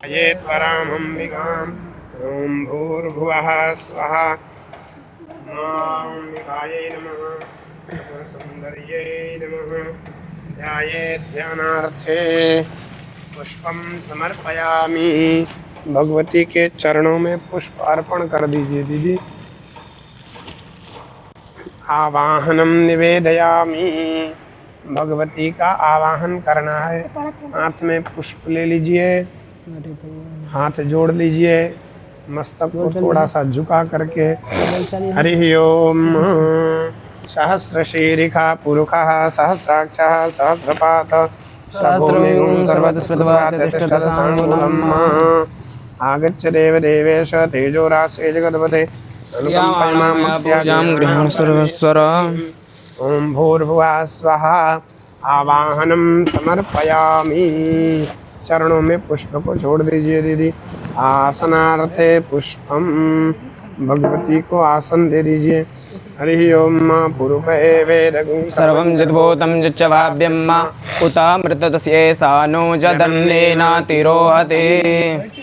ये त्वरामम्बिकाम् ॐ भूर्भुवः स्वः माम्बिकायै नमः सुन्दर्यै नमः ध्यानार्थे पुष्पं समर्पयामि। भगवती के चरणों में पुष्प अर्पण कर दीजिए दीदी। आवाहनम निवेदयामि। भगवती का आवाहन करना है। हाथ में पुष्प ले लीजिए, हाथ जोड़ लीजिए, मस्तक को थोड़ा सा झुका करके हरि ओम। सहस्रशीरिखा पुरुषः सहस्राक्षः सहस्रपात सहस्रभूमिगुं सर्वतस्पृतवातिष्ठदशाङ्गुलम् आगच्छ देवदेवेश तेजोराशे जगदपते अनुकम्पयामां गृहाण सर्वस्वर। ओम भूर्भुवः स्वः आवाहनम समर्पयामि। चरणों में पुष्प को छोड़ दीजिए दीदी। आसनार्थे पुष्पम। भगवती को आसन दे दीजिए। हरि ओम पुरुषे वेदगुं सर्वं जद्भूतं यच्च भाव्यं उतामृतस्य सानो जदन्नेन तिरोहते।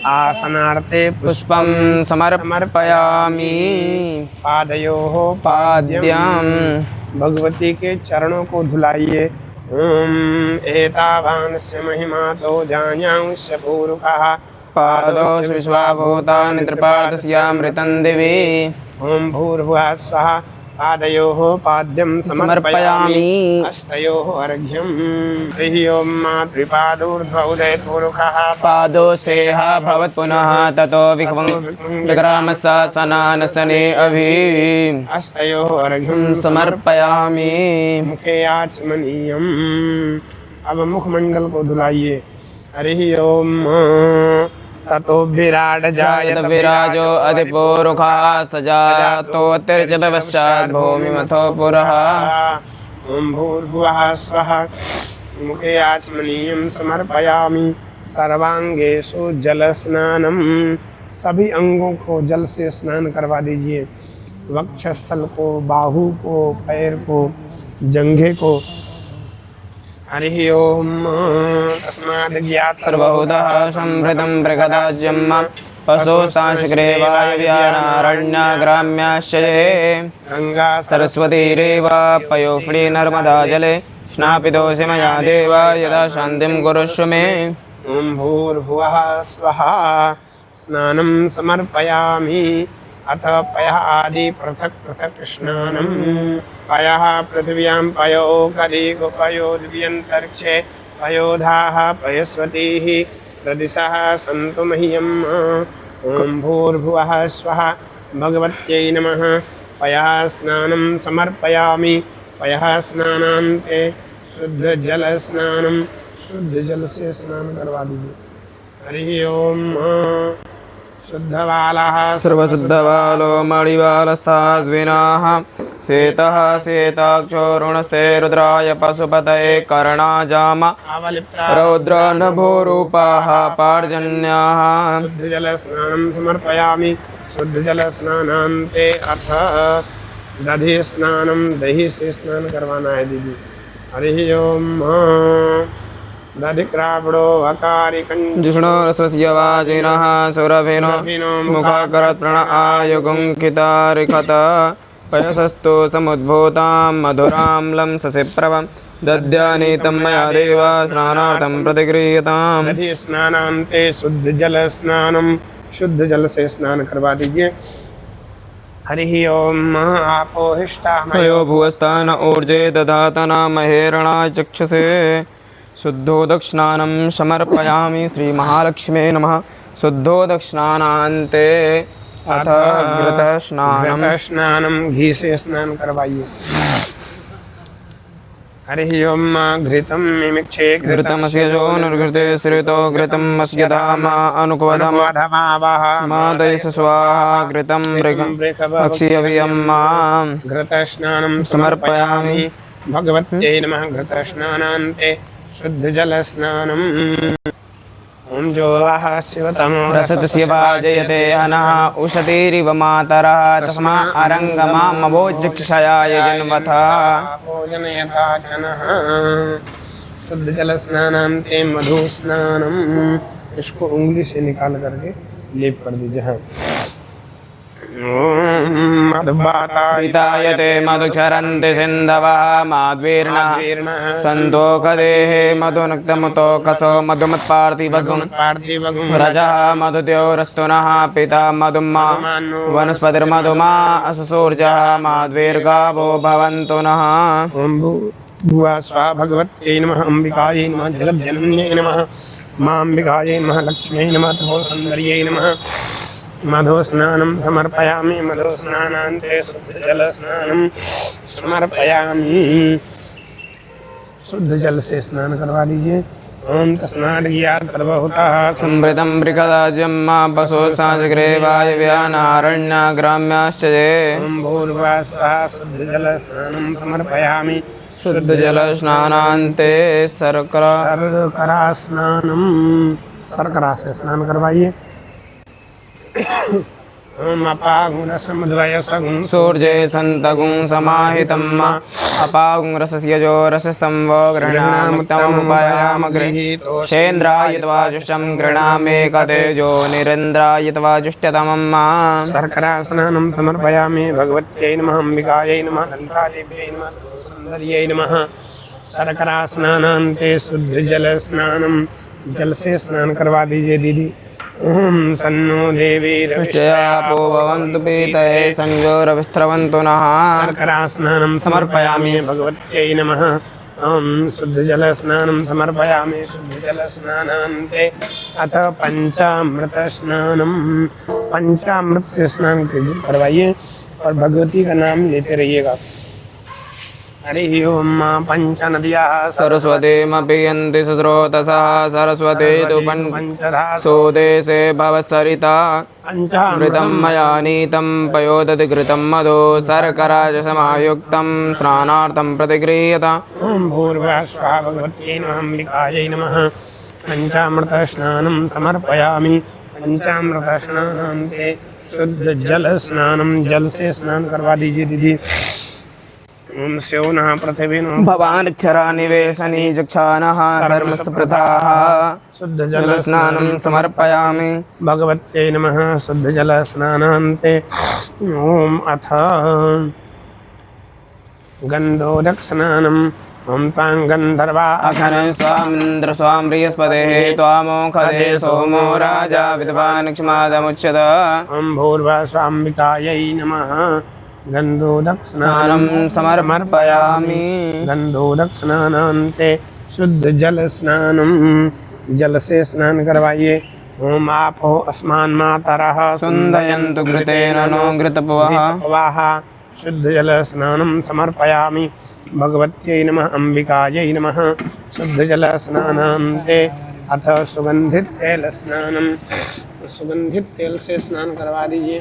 आसनार्थे पुष्पं समर्पयामि। पादयोः पाद्यं भगवती के चरणों को धुलाइए। ओम एतावानस्य महिमा तो जान्यांस्य पूरुषः पादोष विश्वाभूतानि त्रिपादस्यामृतं दिवि। ओम भूर्भुवः स्वः पादयोः पाद्यं समर्पयामि। हस्तयोः अर्घ्यं। हरि ओम त्रिपादोर्ध्वोदयपूरुषः पादोषेह भवत् पुनः ततो विक्रामशासनानसने अभि। हस्तयोः अर्घ्यं समर्पयामि। मुखे आचमनीयम्। अब मुखमंडल को धुलाइए। हरि ओम ततो विराट जायत विराजो अधिपूरुषः सजातो तिर्यत पश्चात् भूमिमथो पुरः। ओम भूर्भुवः स्वः मुखे आचमनीयं समर्पयामि। सर्वांगेषु जलस्नानम। सभी अंगों को जल से स्नान करवा दीजिए। वक्षस्थल को, बाहु को, पैर को, जंघे को। हरि ओम तस्माद् ज्ञात सर्वभूतः संभृतं प्रगदाज्यं पशुसांशग्रेवायव्यानारण्याग्राम्याश्च गंगा सरस्वतीरेव पयोफ्री नर्मदा जले स्नापितोऽसि मया देव यदा शान्तिं कुरुष्व मे। ओम भूर्भुवः स्वः स्नानं समर्पयामि। अथ पयः आदि पृथक् पृथक् स्नानं। पयः पृथिव्यां पयो कलिगो पयो दिव्यन्तरिक्षे पयोधाः पयस्वतीः प्रदिशः सन्तु मह्यम्। ओम भूर्भुवः स्वः भगवत्यै नमः। पयः स्नानं समर्पयामि। पयः स्नानान्ते शुद्ध जल स्नानं। शुद्ध जल से स्नान करवा दीजिए। हरि ओम शुद्धबालः सर्वशुद्धबालो मणिबालस्ताद्विनाः श्वेतः श्वेताक्षो रुणस्ते रुद्राय पशुपतये कर्णाजाम रौद्रनभोरूपाः पार्जन्याः। शुद्ध जल स्नानं समर्पयामि। शुद्ध जल स्नानान्ते अथ दधि स्नानं। दही से स्नान करवाना है दीदी। हरि ओम दधिक्रावणो अकारिकं जिष्णुरसस्य वाजिनः सुरभिनो मुखाकरत् प्रण आयुगुङ्कितारिखत पयसस्तु समुद्भूतां मधुरां लंससिप्रभं दद्यानीतं मया देव स्नानार्थं प्रतिगृह्यताम्। दधि स्नानान्ते शुद्ध जल स्नानं। शुद्ध जल से स्नान करवा दीजिए। हरि ओम आपोहिष्ठा मयो भुवस्तान ऊर्जे दधातना महेरणा चक्षुषे शुद्धोदक्स्नानं समर्पयामि। श्री महालक्ष्मी नमः। शुद्धोदक्स्नानान्ते अथ घृतस्नानं। घी से स्नान करवाइए। हरि ओम घृतं मिमिक्षे घृतमस्य जो निर्घृते श्रितो घृतमस्य धाम अनुक्वधमावः मादयस स्वाहा घृतं भक्षीयभियं घृतस्नानं समर्पयामि। भगवत्यै नमः। घृतस्नानान्ते शुद्ध जल स्नानम्। ओम जो वः शिवतमो रसतस्य भाजयते अनः उशतीरिव मातरः तस्मा अरङ्गमामवोचक्षयाय जन्मथा। भोजनयथा जनः। शुद्ध जल स्नानान्ते मधु स्नानम्। इसको उंगली से निकाल करके लेप कर दीजिए। हाँ। ओम पितायते मधुक्षरन्ति सिन्धवः माद्वीर्णः सन्तोकदेहे मधुनक्तमुतोकसो मधुमत्पार्थिवगुं व्रजः मधुद्योरस्तुनः पिता मधुमा वनस्पतिर्मधुमा असुसूर्यः माद्वीर्गावो भवन्तु नः। ओम भुवा स्वाहा भगवत्यै नमः अम्बिकायै नमः जगज्जनन्यै नमः मां अम्बिकायै नमः लक्ष्म्यै नमः त्रिभुवनसुन्दर्यै नमः। मधुस्नानं समर्पयामि मधुस्नानान्ते शुद्धजलस्नानं समर्पयामि। शुद्ध जल से स्नान करवा दीजिए। ओम तस्नादिज्ञात सर्वभूतः संवृतं मृगराज्यं मा पशो सांसग्रे वायव्यानारण्या ग्राम्याश्च ये। ओम भूर्भुवः स्वः शुद्ध जल स्नानं समर्पयामि। शुद्ध जल स्नानान्ते शर्करा स्नानम शर्करा से स्नान करवाइए। ओम अपागुरसमद्वयसगुं सूर्ये सन्तगुं समाहितं मा अपागुं रसस्य जो रसस्तम्भो गृह्णामुत्तममुपयामग्रे शेन्द्रायित्वा जुष्टं गृह्णामेकतेजो निरेन्द्रायित्वा जुष्टतमं मा। शर्करा स्नानं समर्पयामि भगवत्यै नमः अम्बिकायै नमः ललितादेव्यै नमः सुन्दर्यै नमः। शर्करा स्नानान्ते शुद्ध जल स्नानम जल से स्नान करवा दीजिए दीदी। ओम सन्नो देवी पुष्टयापो भवन्तु पीतये संयोरविस्रवन्तु नः। शर्करा स्नानं समर्पयामि भगवत्यै नमः। ओम शुद्ध जल स्नानं समर्पयामि शुद्ध जल स्नानान्ते अथ पंचामृत स्नानम पंचामृत से स्नान करवाइए और भगवती का नाम लेते रहिएगा। हरि ओम पंच नद्याः सरस्वतीमपि यन्ति सुस्रोतसः सरस्वती तु पंचरासो सोदेशे भवसरिता अमृतं मया नीतं पयोदधि घृतं मधु शर्करा च समायुक्तं स्नानार्थं प्रतिगृह्यता। ओम भूर्भुवः स्वः भगवत्यै नमः अम्बिकायै नमः। पंचामृत स्नानं समर्पयामि पंचामृत स्नानान्ते शुद्ध जल स्नानं जल से स्नान करवा दीजिए दीदी। ओम स्योनः पृथिवीनो भवानक्षरा निवेशनी चक्षानः सर्वस्पृथाः शुद्ध जल स्नानं समर्पयामि भगवत्यै नमः शुद्ध जल स्नानान्ते। ओम अथ गन्धोदक स्नानम् ओम तां गन्धर्वा अखनं स्वामिन्द्र स्वां बृहस्पतेः त्वामोखदे सोमो राजा विद्वान्क्षमादमुच्यत। ओम भूर्भुवः स्वाम्बिकायै नमः। गन्धोदक स्नानं समर्पयामि गन्धोदक स्नानान्ते शुद्ध जल स्नानम जल से स्नान करवाइए। ओम आपो अस्मान् मातरः सुन्दयन्तु घृतेन नो घृतपवः शुद्ध जल स्नानं समर्पयामि भगवत्यै नमः अम्बिकायै नमः। शुद्ध जल स्नानान्ते अथ सुगंधित तेल स्नानम सुगंधित तेल से स्नान करवा दीजिए।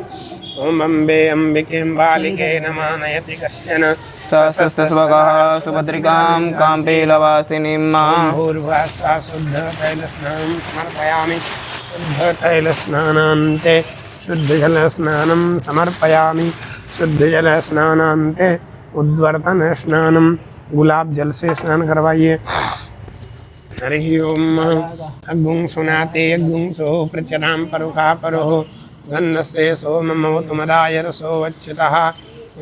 ओम अम्बे अम्बिके बालिके नमः नयति कश्चन सस्तस्वगः सुभद्रिकां काम्पीलवासिनीं मां। भूर्भुवः स्वः शुद्ध तैल स्नानं समर्पयामि शुद्ध तैल स्नानान्ते शुद्ध जल स्नानं समर्पयामि शुद्ध जल स्नानान्ते उद्वर्तन स्नानम गुलाब जल से स्नान करवाइए। हरि ओम अग्गुं सुनाते अग्गुं सो प्रचरां परुखा परो गन्धस्ते सोममोतुमदाय रसो वच्युतः।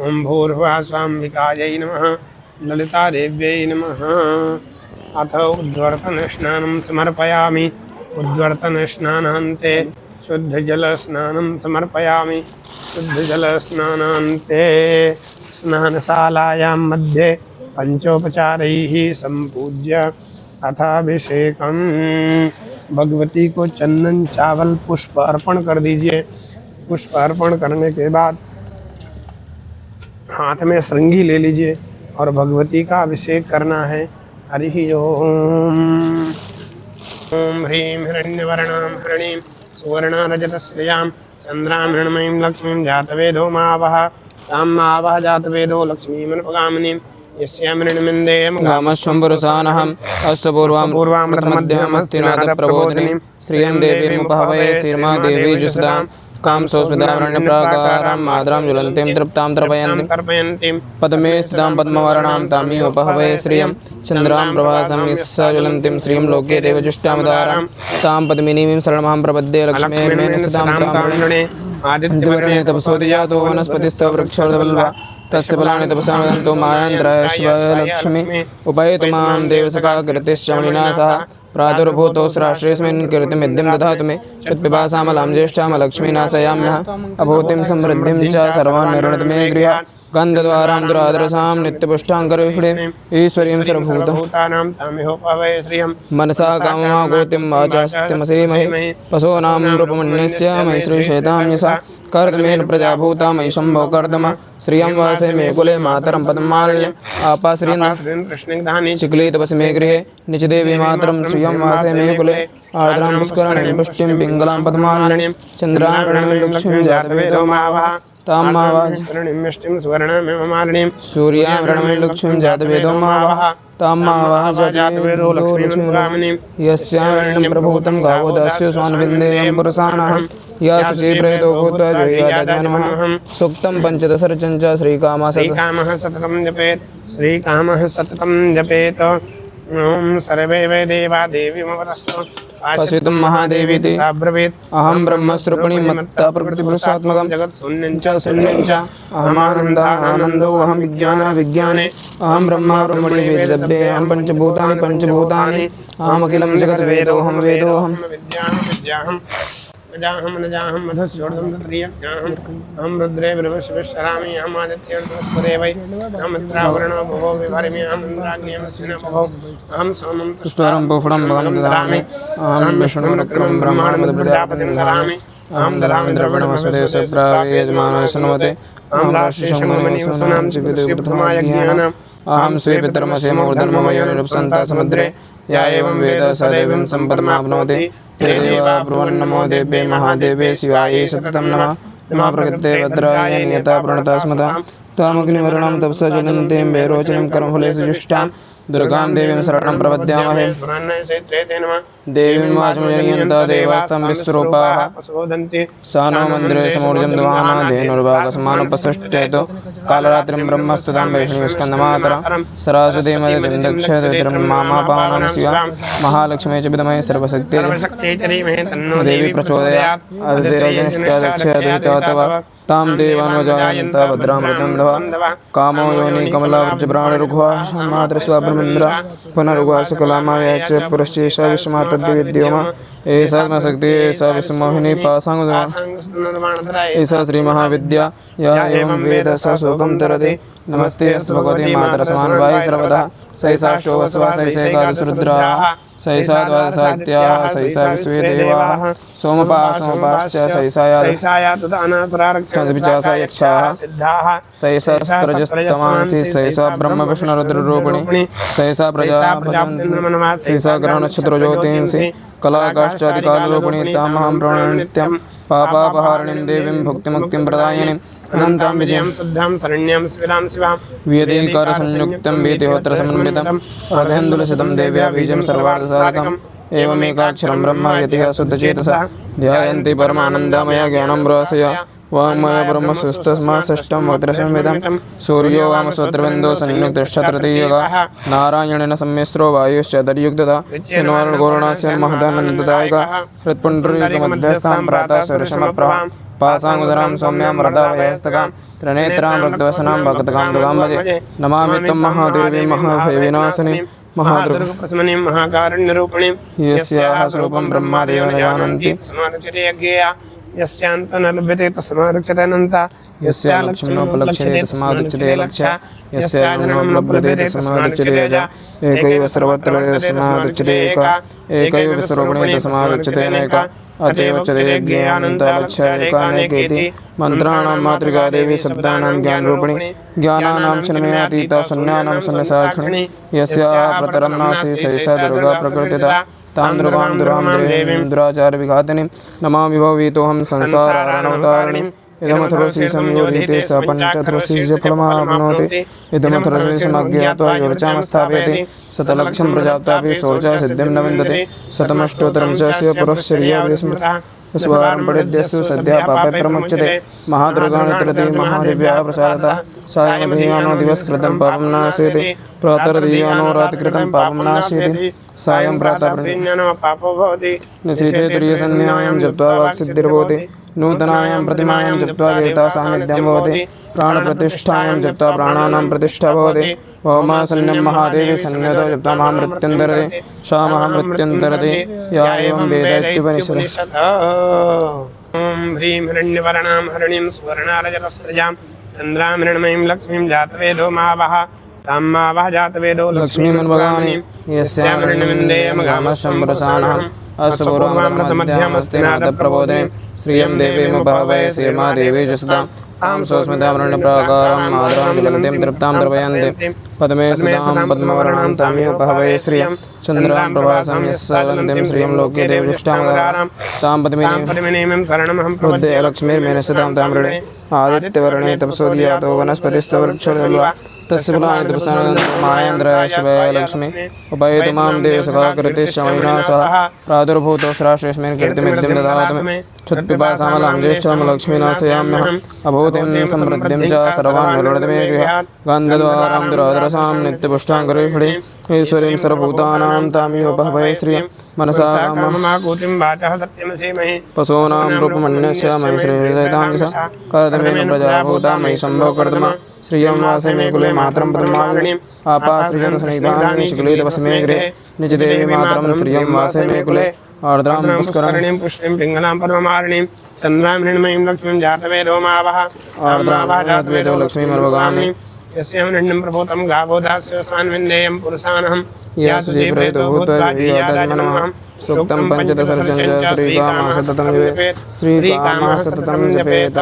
ओम भूर्भुवः स्वाम्बिकायै नमः ललितादेव्यै नमः। अथ उद्वर्तन स्नानं समर्पयामि उद्वर्तन स्नानान्ते शुद्ध जल स्नानं समर्पयामि शुद्ध जल स्नानान्ते स्नानशालायां मध्ये पंचोपचारैः संपूज्य अथाभिषेकम भगवती को चंदन चावल पुष्प अर्पण कर दीजिए। पुष्प अर्पण करने के बाद हाथ में श्रृंगी ले लीजिए और भगवती का अभिषेक करना है। हरि ओम ओम ह्रीं हिरण्यवर्णां हरिणीं सुवर्णारजतश्रियां चंद्रां हिरण्मयीं लक्ष्मीं जातवेदो मावः तां मावः जातवेदो लक्ष्मीमनुपगामिनीं गामश्वं पुरुषानहम् अस्य पूर्वामृतमध्यमस्ति नाथ प्रबोधिनीं श्रियं देवीमुपहवये श्रीर्मा देवी जुषदां कामसोस्मितामरण्यप्राकारां मातरां ज्वलन्तीं तृप्तां तर्पयन्तीं तर्पयन्तीं पद्मे स्थितां पद्मवर्णां तामियोपहवये श्रियं चन्द्रां प्रभासां यस्या ज्वलन्तीं श्रियं लोके देवजुष्टामुदारां तां पद्मिनीं शरणमहं प्रपद्ये लक्ष्मीर्मेण स्थितां ताम्रणे आदित्यवर्णे तपसोति जातो वनस्पतिस्तव वृक्षोर्धवल्वा तस्य फलानि तपसा वदन्तो मायान्द्रायश्वलक्ष्मी उपैतु मां देवसखा कीर्तिश्चमणिना सह प्रादुर्भूतो स्राश्रेऽस्मिन् कीर्तिमिद्धिं दधातु मे यत्पिपासामलां ज्येष्ठामलक्ष्मीनाशयाम्यः अभूतिं समृद्धिं च सर्वान् निर्णतु मे गृहात् गन्धद्वारां दुरादरसां नित्यपुष्टां करेषुणे ईश्वरीं सर्वभूतानां तामिहोपवये श्रियं मनसा काममागोतिं वाचास्त्यमसेमहि पशूनां रूपमन्यस्य मयि श्रीशेतां यसा कर्दमेन प्रजाभूता मयि शम्भो कर्दम श्रियं वासे मे कुले मातरं पद्ममालिन्यम् आपाश्रियं कृष्णिग्धानि चिक्ली तपसि मे गृहे निजदेवी मातरं श्रियं वासे मे कुले आर्द्रां पुष्करणीं पुष्टिं पिङ्गलां पद्मालिनीं चन्द्रां लक्ष्मीं जातवेदो मावः तां मिष्टिं सुवर्णमिममालिनीं सूर्यां रणमें लक्ष्मीं जातवेदो मावः तां मावः जातवेदो लक्ष्मीं यस्यां रणं प्रभूतं गावो दास्यो स्वान्विन्देयं पुरुषाणहं या शुचि प्रेतो भूत्वा जुह्यादजन्महं सुक्तं पञ्चदशरचं च श्रीकामः सततं जपेत् श्रीकामः सततं जपेत् ॐ सर्वे वै देवा देवीमवतस्तु पश्यतु महादेवीति ब्रवीत् अहं ब्रह्मस्वरूपिणी मत्ता प्रकृतिपुरुषात्मकं जगत्शून्यं च शून्यं च अहमानन्दो अहं विज्ञाने अहं ब्रह्मा ब्रह्मणि वेदव्ये अहं पञ्चभूतानि अहमखिलं जगद्वेदोऽहं वेदोऽहं विद्याहं नजाहं मधुस्योर्धं तत्रियज्ञाहम् अहं रुद्रे विश्वरामि अहम् आदित्यर्धस्वदेवै अहमित्रावरणो भवो विभरिमि अहम् इन्द्राग्नियमस्मिन् भवो अहं सोमं तुष्टवरं पूषणं भगं ददामि अहं विष्णुरुक्रमं ब्रह्माण्डं प्रजापतिं धरामि अहं ददामि द्रविणमस्मते सप्रावेयजमानो सुनवते अहं राशिशङ्गमनिसुनां चिविदप्रथमायज्ञानाम् अहं स्वे पितरमसेमूर्धन्मम योनिरुपसन्ता समुद्रे या एवं वेद स देवीं सम्पदमाप्नोति ते देवा ब्रुवन् नमो देव्ये महादेवे शिवायै सततं नमः नमः प्रकृते भद्राय नियता प्रणता स्मता तामग्निवर्णां तपसा ज्वलन्तीं वैरोचनीं कर्मफलेषु जुष्टां दुर्गां देवीं शरणं प्रपद्यामहे देवीं वाचमजनयन्ता देवास्तं विश्वरूपाः सा नो मन्दिरे समूर्जं दुहाना धेनुर्भागसमानुपसृष्टेतु कालरात्रिं ब्रह्मस्तुतां वैष्णवीस्कन्दमातरा सरासुते मदितिं दक्षित्रं मामापावनां शिवा महालक्ष्मी च विद्महे सर्वशक्तिः देवी प्रचोदयात् अदितिरजनिष्ठा तव तां देवान्वजायन्त भद्रामृतं दव कामो योनि कमलावृजप्राणरुघ्वा मातृस्वाब्रह्मेन्द्र पुनरुघ्वा सकलामाय च पुरश्चेषा विश्वमातद्विद्योमा एषा शक्ति एषा विश्वमोहिनी पासाङ्गुदमा एषा श्रीमहाविद्या या एवं वेद स शोकं तरति नमस्ते अस्तु भगवती मातरसमान्वायि सर्वदा सैषाष्टो वसवा सैषैकादशरुद्राः सैषा द्वादशात्याः सैषा विश्वे देवाः सोमपाश्च सैषायादुदानासुरारक्षाः यक्षाः सैषास्त्रजस्तमांसि सैषा ब्रह्मविष्णुरुद्ररूपिणी सैषा प्रजापतिर्मनवासि सैषा ग्रहनक्षत्रज्योतिंसि कलाकाश्चादिकालरूपिणी तामहं प्रणमामि नित्यं पापापहारिणीं देवीं भुक्तिमुक्तिं प्रदायिनीं अनन्तां विजयं शुद्धां शरण्यां स्फिरां शिवां वेदीकारसंयुक्तं वीतिहोत्रसमन्वितं हृदयन्दुलसितं देव्या बीजं सर्वार्थसाधकम् एवमेकाक्षरं ब्रह्म यतिः शुद्धचेतसा ध्यायन्ति परमानन्दमय ज्ञानं रसय वाङ्मय ब्रह्मसुस्तस्मात् षष्ठं वक्त्रसंविदं सूर्यो वामस्वत्रबिन्दो संयुक्तश्चतुर्थीयः नारायणेन सम्मिश्रो वायुश्चतुर्युक्तः हिन्वारणगौरणास्य महदानन्ददायकः हृत्पुण्डरीकमध्यस्थां प्रातः सर्षमप्रभां पासाङ्गुदरां सौम्यां रथावयस्तकां त्रिनेत्रां रक्तवसनां भक्तकां दुगां भजे नमामि त्वं महादेवीं महाभयविनाशिनीं महादुर्गप्रशमनीं महाकारुण्यरूपिणीं यस्याः स्वरूपं ब्रह्मादेव न जानन्ति यस्यान्त न लभ्यते तस्मादुच्यते अनन्ता यस्या लक्ष्मीनोपलक्ष्यते तस्मादुच्यते लक्ष्या यस्या जन्मं लभ्यते तस्मादुच्यते अजा एकैव सर्वत्र तस्मादुच्यते एका एकैव विश्वरूपिणी तस्मादुच्यते अनेका अतएव उच्यते ज्ञानानन्ता लक्ष्या एकानेकेति मन्त्राणां मातृका देवी शब्दानां ज्ञानरूपिणी ज्ञानानां क्षणमयातीता शून्यानां शून्यसाक्षिणी यस्याः प्रतरं नास्ति सैषा दुर्गा प्रकृतिता तां दुर्गां देवीं दुराचारविघातिनीं नमामि भववीतोऽहं संसारानवतारिणीम् इदमथुरसी संयोजिते स पञ्चथुरसीजफलमाप्नोति इदमथुरसी समज्ञात्वा योर्चामस्थापयति शतलक्षं प्रजाप्तापि शौचा सिद्धिं न विन्दते शतमष्टोत्तरं च स्य पुरश्चर्या विस्मृतः स्वरं पठिद्यस्तु सद्यः पापे प्रमुच्यते महादुर्गाणि तृती महादिव्या प्रसादतः सायमदीयानो दिवसकृतं पापं नाशयति प्रातर्दीयानो रातिकृतं पापं नाशयति सायं प्रातः पापो भवति निशीथे तुर्यसन्ध्यायां जप्त्वा वाक्सिद्धिर्भवति नूतनायां प्रतिमायां जप्त्वा देवता सान्निध्यं भवति प्राणप्रतिष्ठायां जप्त्वा प्राणानां प्रतिष्ठा भवति ओमासन्यं महादेवी सन्निधौ जप्त्वा महामृत्युञ्जरति सा महामृत्युञ्जरति या एवं वेद इत्युपनिषदः। ॐ ह्रीं हिरण्यवर्णां हरिणीं सुवर्णारजतस्रजां चन्द्रां हिरण्मयीं लक्ष्मीं जातवेदो मावः तां मावः जातवेदो लक्ष्मीमन्वगानि यस्यां हिरण्यमिन्देयमगामशम्भ्रसानः अश्वपूर्वामृतमध्यमस्ति नादप्रबोधिनीं श्रियं देवीमुपहवै श्रीमा देवी जसतां तां स्वस्मितामृण्यप्राकारां मातरां ज्वलन्तीं तृप्तां द्रवयन्तीं पद्मे सुतां पद्मवर्णां तामिमुपहवै श्रियं चन्द्रां प्रभासां यस्यावन्तीं श्रियं लोके देवजुष्टामदारां तां पद्मिनीं शरणमहं बुद्धे लक्ष्मीर्मेनस्तां ताम्रणे आदित्यवर्णे तपसोदयातो वनस्पतिस्तवृक्षोर्वा तस्य फलानि तपसानन्दमायेन्द्राय शिवाय लक्ष्मी उपयतु मां देवसभाकृते शमयिना सह प्रादुर्भूतो स्राश्रेष्मेन कीर्तिमिद्धिं ददातु मे क्षुत्पिपासामलां ज्येष्ठां लक्ष्मीनाशयाम्यहम् अभूतिं समृद्धिं च सर्वान् निरोधमे गृहात् गन्धद्वारां दुरादरसां नित्यपुष्टां करेषणीं ईश्वरीं सर्वभूतानां तामियोपहवै श्रियं मनसा काममाकूतिं वाचः सत्यमसीमहि पशूनां रूपमन्यस्य मयि श्रीसहितां स कदमेन प्रजाभूता मयि सम्भव कर्तमा श्रियं वासे मे कुले मातरं प्रमाणिनीम् आपाश्रियं स्निग्धानि शिकुले तपस्मे गृहे निजदेवी मातरं श्रियं वासे मे कुले आर्द्रां पुष्करणीं पुष्टिं पिङ्गलां परममारिणीं चन्द्रां हिरण्मयीं लक्ष्मीं जातवेदो मावः आर्द्रां जातवेदो लक्ष्मीमर्वगामिनीं यस्यां हिरण्यं प्रभूतं गावो दास्योऽस्मान् विन्देयं पुरुषानहं यासु जीवरहितो भूत्वा जीवादात्मनमहं सूक्तं पञ्चदशर्जं च श्रीकामः सततं जपेत् श्रीकामः सततं जपेत्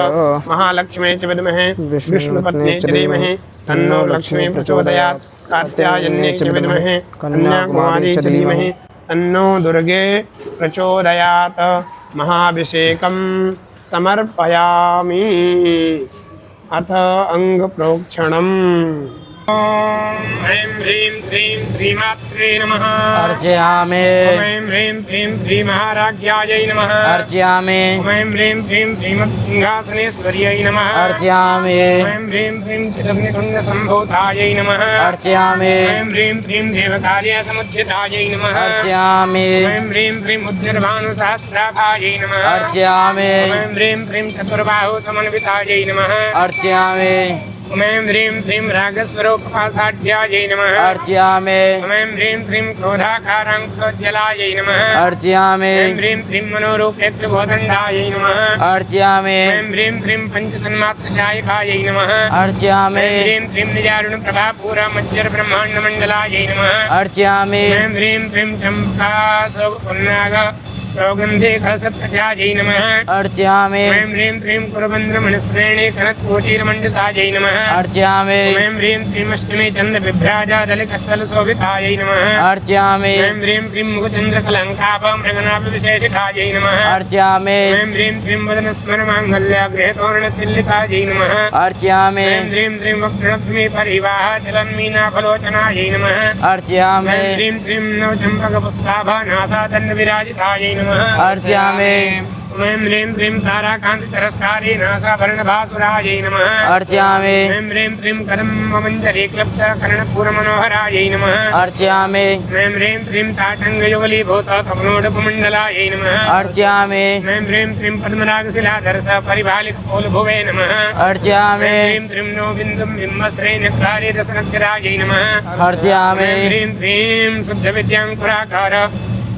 महालक्ष्मी च विद्महे विष्णुपत्नी च धीमहि तन्नो लक्ष्मी प्रचोदयात् कात्यायन्ये च विद्महे कन्याकुमारी च धीमहि तन्नो दुर्गे प्रचोदयात् महाभिषेकं समर्पयामि अथ अंगप्रोक्षणम्। ह्रीं ह्रीं श्रीं श्रीमात्रे नमः अर्चयामि ह्रीं ह्रीं श्रीं श्रीमहाराज्ञायै नमः अर्चयामि ह्रीं ह्रीं श्रीं श्रीमत्सिंहासनेश्वर्यै नमः अर्चयामि ह्रीं ह्रीं श्रीं चिदग्निकुण्डसम्भूतायै नमः अर्चयामि ह्रीं ह्रीं श्रीं देवकार्यसमुद्यतायै नमः अर्चयामि ह्रीं ह्रीं श्रीं उद्गर्भानुसहस्राभायै नमः अर्चयामि ह्रीं ह्रीं श्रीं चतुर्बाहुसमन्वितायै नमः अर्चयामि ह्रीं ह्रीं श्रीं रागस्वरूपपासाढ्यायै नमः अर्चयामि ह्रीं ह्रीं श्रीं क्रोधाकाराङ्कुशोज्ज्वलायै नमः अर्चयामि ह्रीं ह्रीं श्रीं मनोरूपेत्रिबोधन्धायै नमः अर्चयामि ह्रीं ह्रीं श्रीं पञ्चतन्मात्रशायिकायै नमः अर्चयामि ह्रीं ह्रीं निजारुणप्रभापूरमज्जरब्रह्माण्डमण्डलायै नमः अर्चयामि ह्रीं ह्रीं चम्पासौपुन्नाग सौगन्धे कलशप्रजायै नमः अर्चयामि ह्रीं ह्रीं श्रीं कुरबन्ध्रमणिश्रेणी कनत्कोटीरमण्डितायै नमः अर्चयामि ह्रीं ह्रीं श्रीं अष्टमी चन्द्रविभ्राजादलिकस्थलशोभितायै नमः अर्चयामि ह्रीं ह्रीं श्रीं मुखचन्द्रकलङ्कापमृगनाभिविशेषितायै नमः अर्चयामि ह्रीं ह्रीं श्रीं वदनस्मरमाङ्गल्यागृहतोरणतिल्लितायै नमः अर्चयामि ह्रीं ह्रीं श्रीं वक्त्रलक्ष्मी परिवाहचलन्मीनाफलोचनायै नमः अर्चयामि ह्रीं ह्रीं नवचम्पकपुष्पाभानासादण्डविराजितायै नमः अर्चयामि ह्रीं ह्रीं श्रीं ताराकान्तितरस्कारी नासाभरणभासुरायै नमः अर्चयामि ह्रीं ह्रीं श्रीं कदम्बमञ्जरीक्लब्धकर्णपूरमनोहरायै नमः अर्चयामि ह्रीं ह्रीं श्रीं ताटङ्गयुगलीभूतकपनोडपमण्डलायै नमः अर्चयामि ह्रीं ह्रीं श्रीं पद्मरागशिलाधरस परिभालितपोलभुवे नमः अर्चयामि ह्रीं ह्रीं नो बिन्दुं बिम्बश्रेणिकारे दशनक्षरायै नमः अर्चयामि ह्रीं ह्रीं शुद्धविद्याङ्कुराकार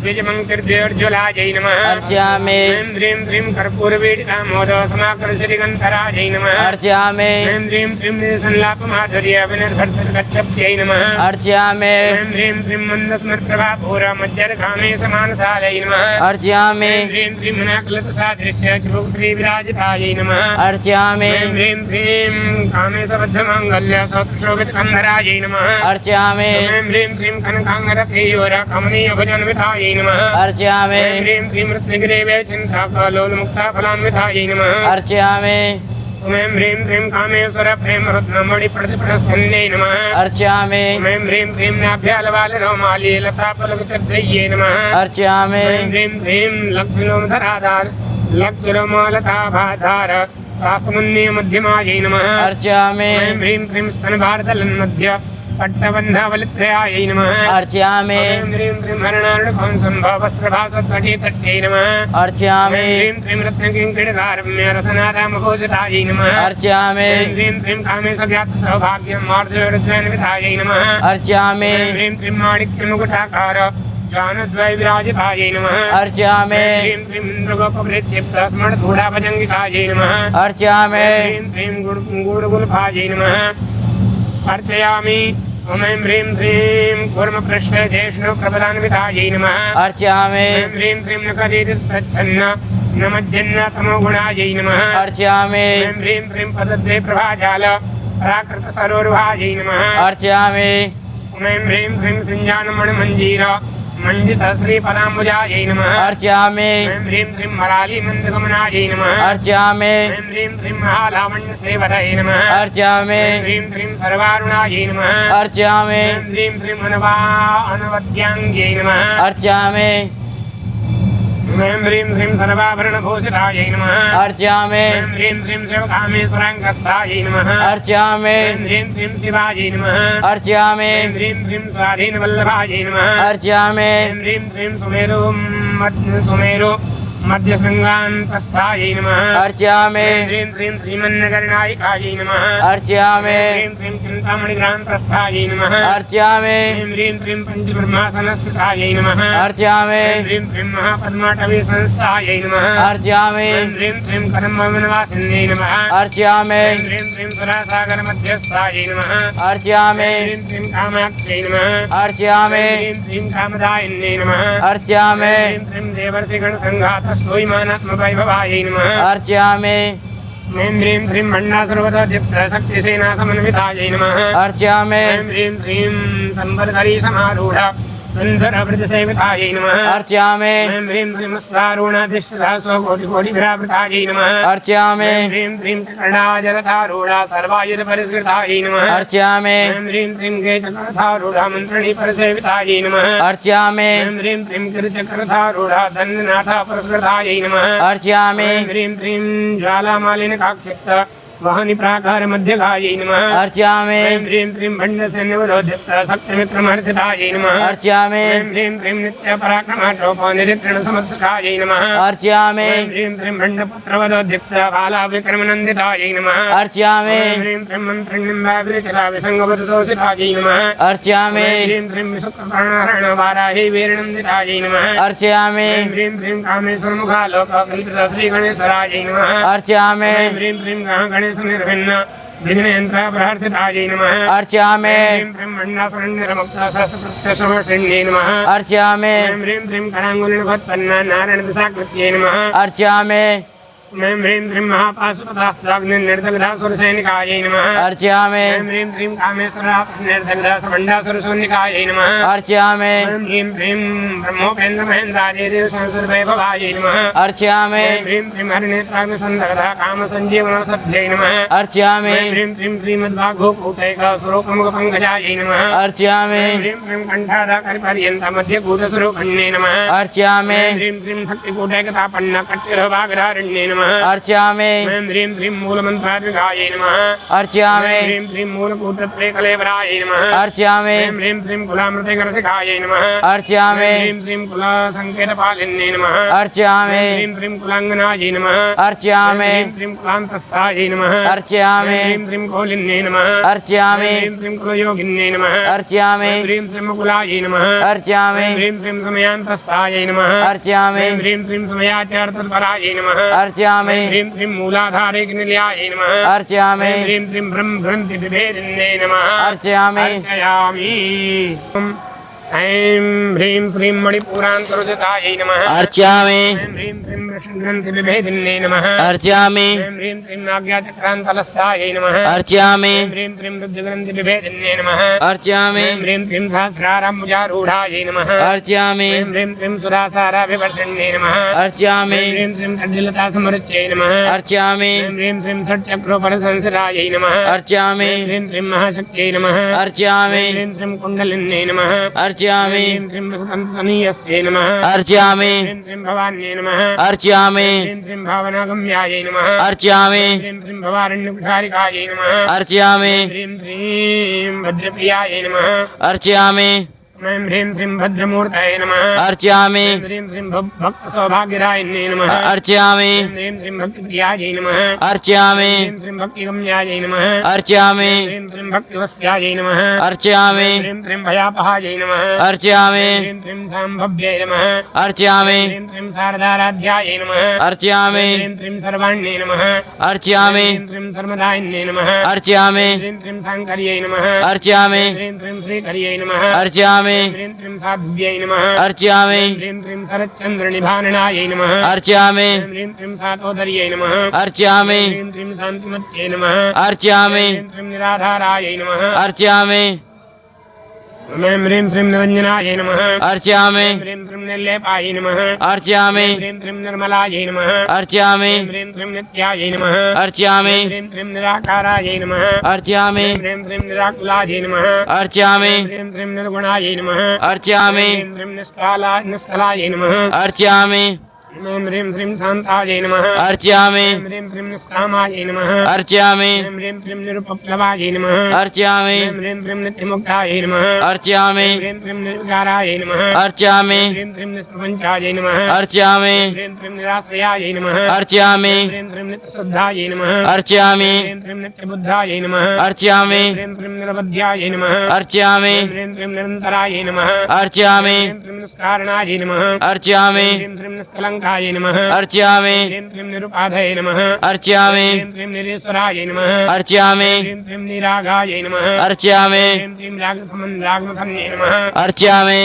द्विजमङ्किर्द्योज्ज्वलायै नमः अर्चयामि ह्रीं ह्रीं श्रीं कर्पूरवीडितामोदसमाकर्षिगन्धरायै नमः अर्चयामि ह्रीं ह्रीं श्रीं संलापमाधुर्यविनिर्भर्षगच्छप्त्यै नमः अर्चयामि ह्रीं ह्रीं श्रीं मन्दस्मृतप्रभापूरमज्जरकामे समानसालै नमः अर्चयामि ह्रीं ह्रीं मनाकलतसादृश्यश्रीविराजितायै नमः अर्चयामि ह्रीं ह्रीं श्रीं कामेशबद्धमाङ्गल्यसोत्सोभितकन्धरायै नमः अर्चयामि ह्रीं ह्रीं श्रीं कनकाङ्गरकेयोरकमनीयभुजन्वितायै नमः अर्चयामि ह्रीं ह्रीं रत्नगिरेवे चिन्ताकलोलमुक्ताफलान्वितायै नमः अर्चयामि ह्रीं ह्रीं श्रीं कामेश्वर प्रेमरत्नमणिप्रतिपटस्कन्ध्यै नमः अर्चयामि ह्रीं ह्रीं श्रीं नाभ्यालवालरोमाली लतापलकचर्दय्यै नमः अर्चयामि ह्रीं ह्रीं श्रीं लक्ष्मीलोमधराधार लक्षरमालताभाधार तासमुन्ने मध्यमायै नमः अर्चयामि ऐं ह्रीं क्लीं स्तनभारतलन्मध्य पट्टबन्धावलित्रयायै नमः अर्चयामि ऐं ह्रीं क्लीं हरणार्णभंसम्भवस्त्रभासत्वटीतट्यै नमः अर्चयामि ऐं ह्रीं क्लीं रत्नकिङ्किणकारम्यरसनादामघोषितायै नमः अर्चयामि ऐं ह्रीं क्लीं कामेशव्याप्तसौभाग्यं मार्जयोर्जनविधायै नमः अर्चयामि ऐं ह्रीं क्लीं माणिक्यमुकुटाकार ज्ञानद्वैविराजितायै नमः अर्चयामि ह्रीं क्लीं इन्द्रगोपवृच्छिप्तस्मृतधूढाभजङ्गितायै नमः अर्चयामि ह्रीं क्लीं गूढगुल्फायै नमः अर्चयामि ॐ ऐं ह्रीं श्रीं कूर्मपृष्ठज्येष्णुप्रबलान्वितायै नमः अर्चयामि ऐं ह्रीं श्रीं नखदीर्घसच्छन्न नमज्जन्नतमोगुणायै नमः अर्चयामि ऐं ह्रीं श्रीं पदद्वै प्रभाजाल पराकृतसरोरुहायै नमः अर्चयामि ॐ ऐं ह्रीं श्रीं सिञ्जानमणिमञ्जीर मण्डितश्रीपदाम्बुजायै नमः अर्चयामि ऐं ह्रीं श्रीं मरालीमन्दगमनायै नमः अर्चयामि ऐं ह्रीं श्रीं महालावण्यसेवतायै नमः अर्चयामि ऐं ह्रीं श्रीं सर्वारुणायै नमः अर्चयामि ऐं ह्रीं श्रीं अनवद्याङ्ग्यै नमः अर्चयामि ऐं ह्रीं श्रीं सर्वाभरणभूषितायै नमः अर्चयामि ऐं ह्रीं श्रीं शिवकामेश्वराङ्गस्थायै नमः अर्चयामि ऐं ह्रीं श्रीं शिवायै नमः अर्चयामि ऐं ह्रीं श्रीं स्वाधीनवल्लभायै नमः अर्चयामि ऐं ह्रीं श्रीं सुमेरु मध्यशृङ्गान्तस्थायै नमः अर्चयामि ऐं ह्रीं श्रीं श्रीमन्नगरनायिकायै नमः अर्चयामि ऐं ह्रीं श्रीं चिन्तामणिग्रान्तस्थायै नमः अर्चयामि ऐं ह्रीं श्रीं पञ्चब्रह्मासनस्थितायै नमः अर्चयामि ऐं ह्रीं श्रीं महापद्माटवीसंस्थायै नमः अर्चयामि ऐं ह्रीं श्रीं कर्मविनवासिन्यै नमः अर्चयामि ऐं ह्रीं श्रीं सुरासागरमध्यस्थायै नमः अर्चयामि ऐं ह्रीं श्रीं कामाक्ष्यै नमः अर्चयामि ऐं ह्रीं श्रीं कामदायिन्यै नमः अर्चयामि ऐं ह्रीं देवर्षिगणसङ्घातस्तोयमानात्मवैभवायै नमः अर्चयामि ऐं ह्रीं श्रीं भण्डासुरवदशक्तिसेनासमन्वितायै नमः अर्चयामि ऐं ह्रीं श्रीं सम्बरधरीसमारूढ सुन्दरवृद्धसेवितायै नमः अर्चयामि ऐं ह्रीं श्रीं सारूणाधिष्ठिता स्वकोटिकोटिभिरावृतायै नमः अर्चयामि ऐं ह्रीं श्रीं कर्णाजलधारूढा सर्वायुधपरिष्कृतायै नमः अर्चयामि ऐं ह्रीं श्रीं केचकरधारूढा मन्त्रणीपरसेवितायै नमः अर्चयामि ऐं ह्रीं श्रीं किरचक्रधारूढा दण्डनाथपरस्कृतायै नमः अर्चयामि ऐं ह्रीं श्रीं ज्वालामालिनकाक्षिप्त वहनि प्राकारमध्यगायै नमः अर्चयामि ऐं ह्रीं श्रीं भण्डसैन्यवरोध्यप्त शक्तिविक्रमहर्षितायै नमः अर्चयामि ऐं ह्रीं श्रीं नित्यपराक्रमाटोपनिरीक्षणसमर्थकायै नमः अर्चयामि ऐं ह्रीं श्रीं भण्डपुत्रवरोध्यप्त बालाविक्रमनन्दितायै नमः अर्चयामि ऐं ह्रीं श्रीं मन्त्रिणिम्बाविरचिताविसङ्गवदतोषितायै नमः अर्चयामि ऐं ह्रीं श्रीं विशुक्रकर्णहरणवाराही वीरनन्दितायै नमः अर्चयामि ऐं ह्रीं श्रीं कामेश्वरमुखालोककल्पितश्रीगणेश्वरायै नमः अर्चयामि ऐं ह्रीं श्रीं गणेशनिर्भिन्न विघ्नयन्त्रप्रहर्षितायै नमः अर्चयामि ऐं ह्रीं श्रीं मण्डासुरनिर्मुक्तसहस्रकृत्यश्रवणसिन्यै नमः अर्चयामि ऐं ह्रीं श्रीं कराङ्गुलिनभत्पन्ना नारायणदिशाकृत्यै नमः अर्चयामि ऐं ह्रीं श्रीं महापाशुपदास्ताग्निर्दग्धासुरसैनिकायै नमः अर्चयामि ऐं ह्रीं श्रीं कामेश्वरात्मनिर्दग्धासुरसैनिकायै नमः अर्चयामि ऐं ह्रीं श्रीं ब्रह्मोपेन्द्रमहेन्द्रादिदेवसंसर्वैभवायै नमः अर्चयामि ऐं ह्रीं श्रीं हरिनेत्राग्निसन्दग्धा कामसञ्जीवनौषध्यै नमः अर्चयामि ऐं ह्रीं श्रीं श्रीमद्वाघोकूटैकस्वरूपमुखपङ्कजायै नमः अर्चयामि ऐं ह्रीं श्रीं कण्ठाधाकरिपर्यन्तमध्यकूटस्वरूपण्ये नमः अर्चयामि ऐं ह्रीं श्रीं शक्तिकूटैकतापन्नकट्टिरभागधारिण्ये नमः अर्चयामि ऐं ह्रीं श्रीं मूलमन्त्रात्मिकायै नमः अर्चयामि ऐं ह्रीं श्रीं मूलकूटप्रेकलेवरायै नमः अर्चयामि ऐं ह्रीं श्रीं कुलामृतैकरसिकायै नमः अर्चयामि ऐं ह्रीं श्रीं कुलासङ्केतपालिन्ये नमः अर्चयामि ऐं ह्रीं श्रीं कुलाङ्गनायै नमः अर्चयामि ऐं ह्रीं कुलान्तस्थायै नमः अर्चयामि ऐं ह्रीं कोलिन्ये नमः अर्चयामि ऐं ह्रीं कुलयोगिन्ये नमः अर्चयामि ऐं ह्रीं श्रीं मुकुलायै नमः अर्चयामि ऐं ह्रीं श्रीं समयान्तस्थायै नमः अर्चयामि ऐं ह्रीं श्रीं समयाचारतत्परायै नमः अर्चयामि ऐं ह्रीं श्रीं मूलाधारेकनिलयायै नमः अर्चयामि ऐं ह्रीं श्रीं ब्रह्मग्रन्थिविभेदिन्ये नमः अर्चयामि अर्चयामि ऐं ह्रीं श्रीं मणिपुरान्तर्गतायै नमः अर्चयामि ऐं ह्रीं श्रीं वृषग्रन्थिविभेदिन्ये नमः अर्चयामि ऐं ह्रीं श्रीं नाग्याचक्रान्तलस्थायै नमः अर्चयामि ऐं ह्रीं श्रीं रुद्रग्रन्थिविभेदिन्ये नमः अर्चयामि ऐं ह्रीं श्रीं सहस्रारम्भुजारूढायै नमः अर्चयामि ऐं ह्रीं श्रीं सुरासाराभिवर्षण्ये नमः अर्चयामि ऐं ह्रीं श्रीं तड्डिलतासमरुच्यै नमः अर्चयामि ऐं ह्रीं श्रीं षट्चक्रोपरसंसितायै नमः अर्चयामि ऐं ह्रीं श्रीं महाशक्त्यै नमः अर्चयामि ऐं ह्रीं श्रीं कुण्डलिन्यै नमः अर्चयामि ह्रीं श्रीं भगवन्तनीयस्यै नमः अर्चयामि ह्रीं श्रीं भवान्यै नमः अर्चयामि ह्रीं श्रीं भावनागम्यायै नमः अर्चयामि ह्रीं श्रीं भवारण्यकुठारिकायै नमः अर्चयामि ह्रीं श्रीं भद्रप्रियायै नमः अर्चयामि ह्रीं श्रीं भद्रमूर्तये नमः अर्चयामि ह्रीं श्रीं भक्तसौभाग्यदायिन्यै नमः अर्चयामि ह्रीं श्रीं भक्तिप्रियायै नमः अर्चयामि ह्रीं श्रीं भक्तिगम्यायै नमः अर्चयामि ह्रीं श्रीं भक्तिवस्यायै नमः अर्चयामि ह्रीं श्रीं भयापहायै नमः अर्चयामि ह्रीं श्रीं साम्भव्यै नमः अर्चयामि ह्रीं श्रीं शारदाराध्यायै नमः अर्चयामि ह्रीं श्रीं सर्वाण्यै नमः अर्चयामि ह्रीं श्रीं सर्वदायिन्यै नमः अर्चयामि ह्रीं श्रीं साङ्कर्यै नमः अर्चयामि ह्रीं श्रीं श्रीकर्यै नमः अर्चयामि ह्रीं श्रीं साध्व्यै नमः अर्चयामि ह्रीं श्रीं शरच्चन्द्रनिभाननायै नमः अर्चयामि ह्रीं श्रीं सातोदर्यै नमः अर्चयामि ह्रीं श्रीं शान्तिमत्यै नमः अर्चयामि ह्रीं श्रीं निराधारायै नमः अर्चयामि ह्रीं श्रीं निरञ्जनायै नमः अर्चयामि ह्रीं श्रीं निर्लेपायै नमः अर्चयामि ह्रीं श्रीं निर्मलायै नमः अर्चयामि ह्रीं श्रीं नित्यायै नमः अर्चयामि ह्रीं श्रीं निराकारायै नमः अर्चयामि ह्रीं श्रीं निराकुलायै नमः अर्चयामि ह्रीं श्रीं निर्गुणायै नमः अर्चयामि ह्रीं श्रीं निष्कलायै नमः अर्चयामि ह्रीं श्रीं शान्तायै नमः अर्चयामि ह्रीं श्रीं निष्कामायै नमः अर्चयामि ह्रीं श्रीं निरुपप्लवायै नमः अर्चयामि ह्रीं श्रीं नित्यमुक्तायै नमः अर्चयामि ह्रीं श्रीं निर्विकारायै नमः अर्चयामि ह्रीं श्रीं निष्प्रपञ्चायै नमः अर्चयामि ह्रीं श्रीं निराश्रयायै नमः अर्चयामि ह्रीं श्रीं नित्यशुद्धायै नमः अर्चयामि ह्रीं श्रीं नित्यबुद्धायै नमः अर्चयामि ह्रीं श्रीं निरवध्यायै नमः अर्चयामि ह्रीं श्रीं निरन्तरायै नमः अर्चयामि ह्रीं श्रीं निष्कारणायै नमः अर्चयामि ह्रीं श्रीं निष्कलङ्कायै नमः अर्चयामि ह्रीं श्रीं निरुपाधये नमः अर्चयामि ह्रीं श्रीं निरीश्वरायै नमः अर्चयामि ह्रीं श्रीं निरागायै नमः अर्चयामि ह्रीं श्रीं रागमथन्ये नमः अर्चयामि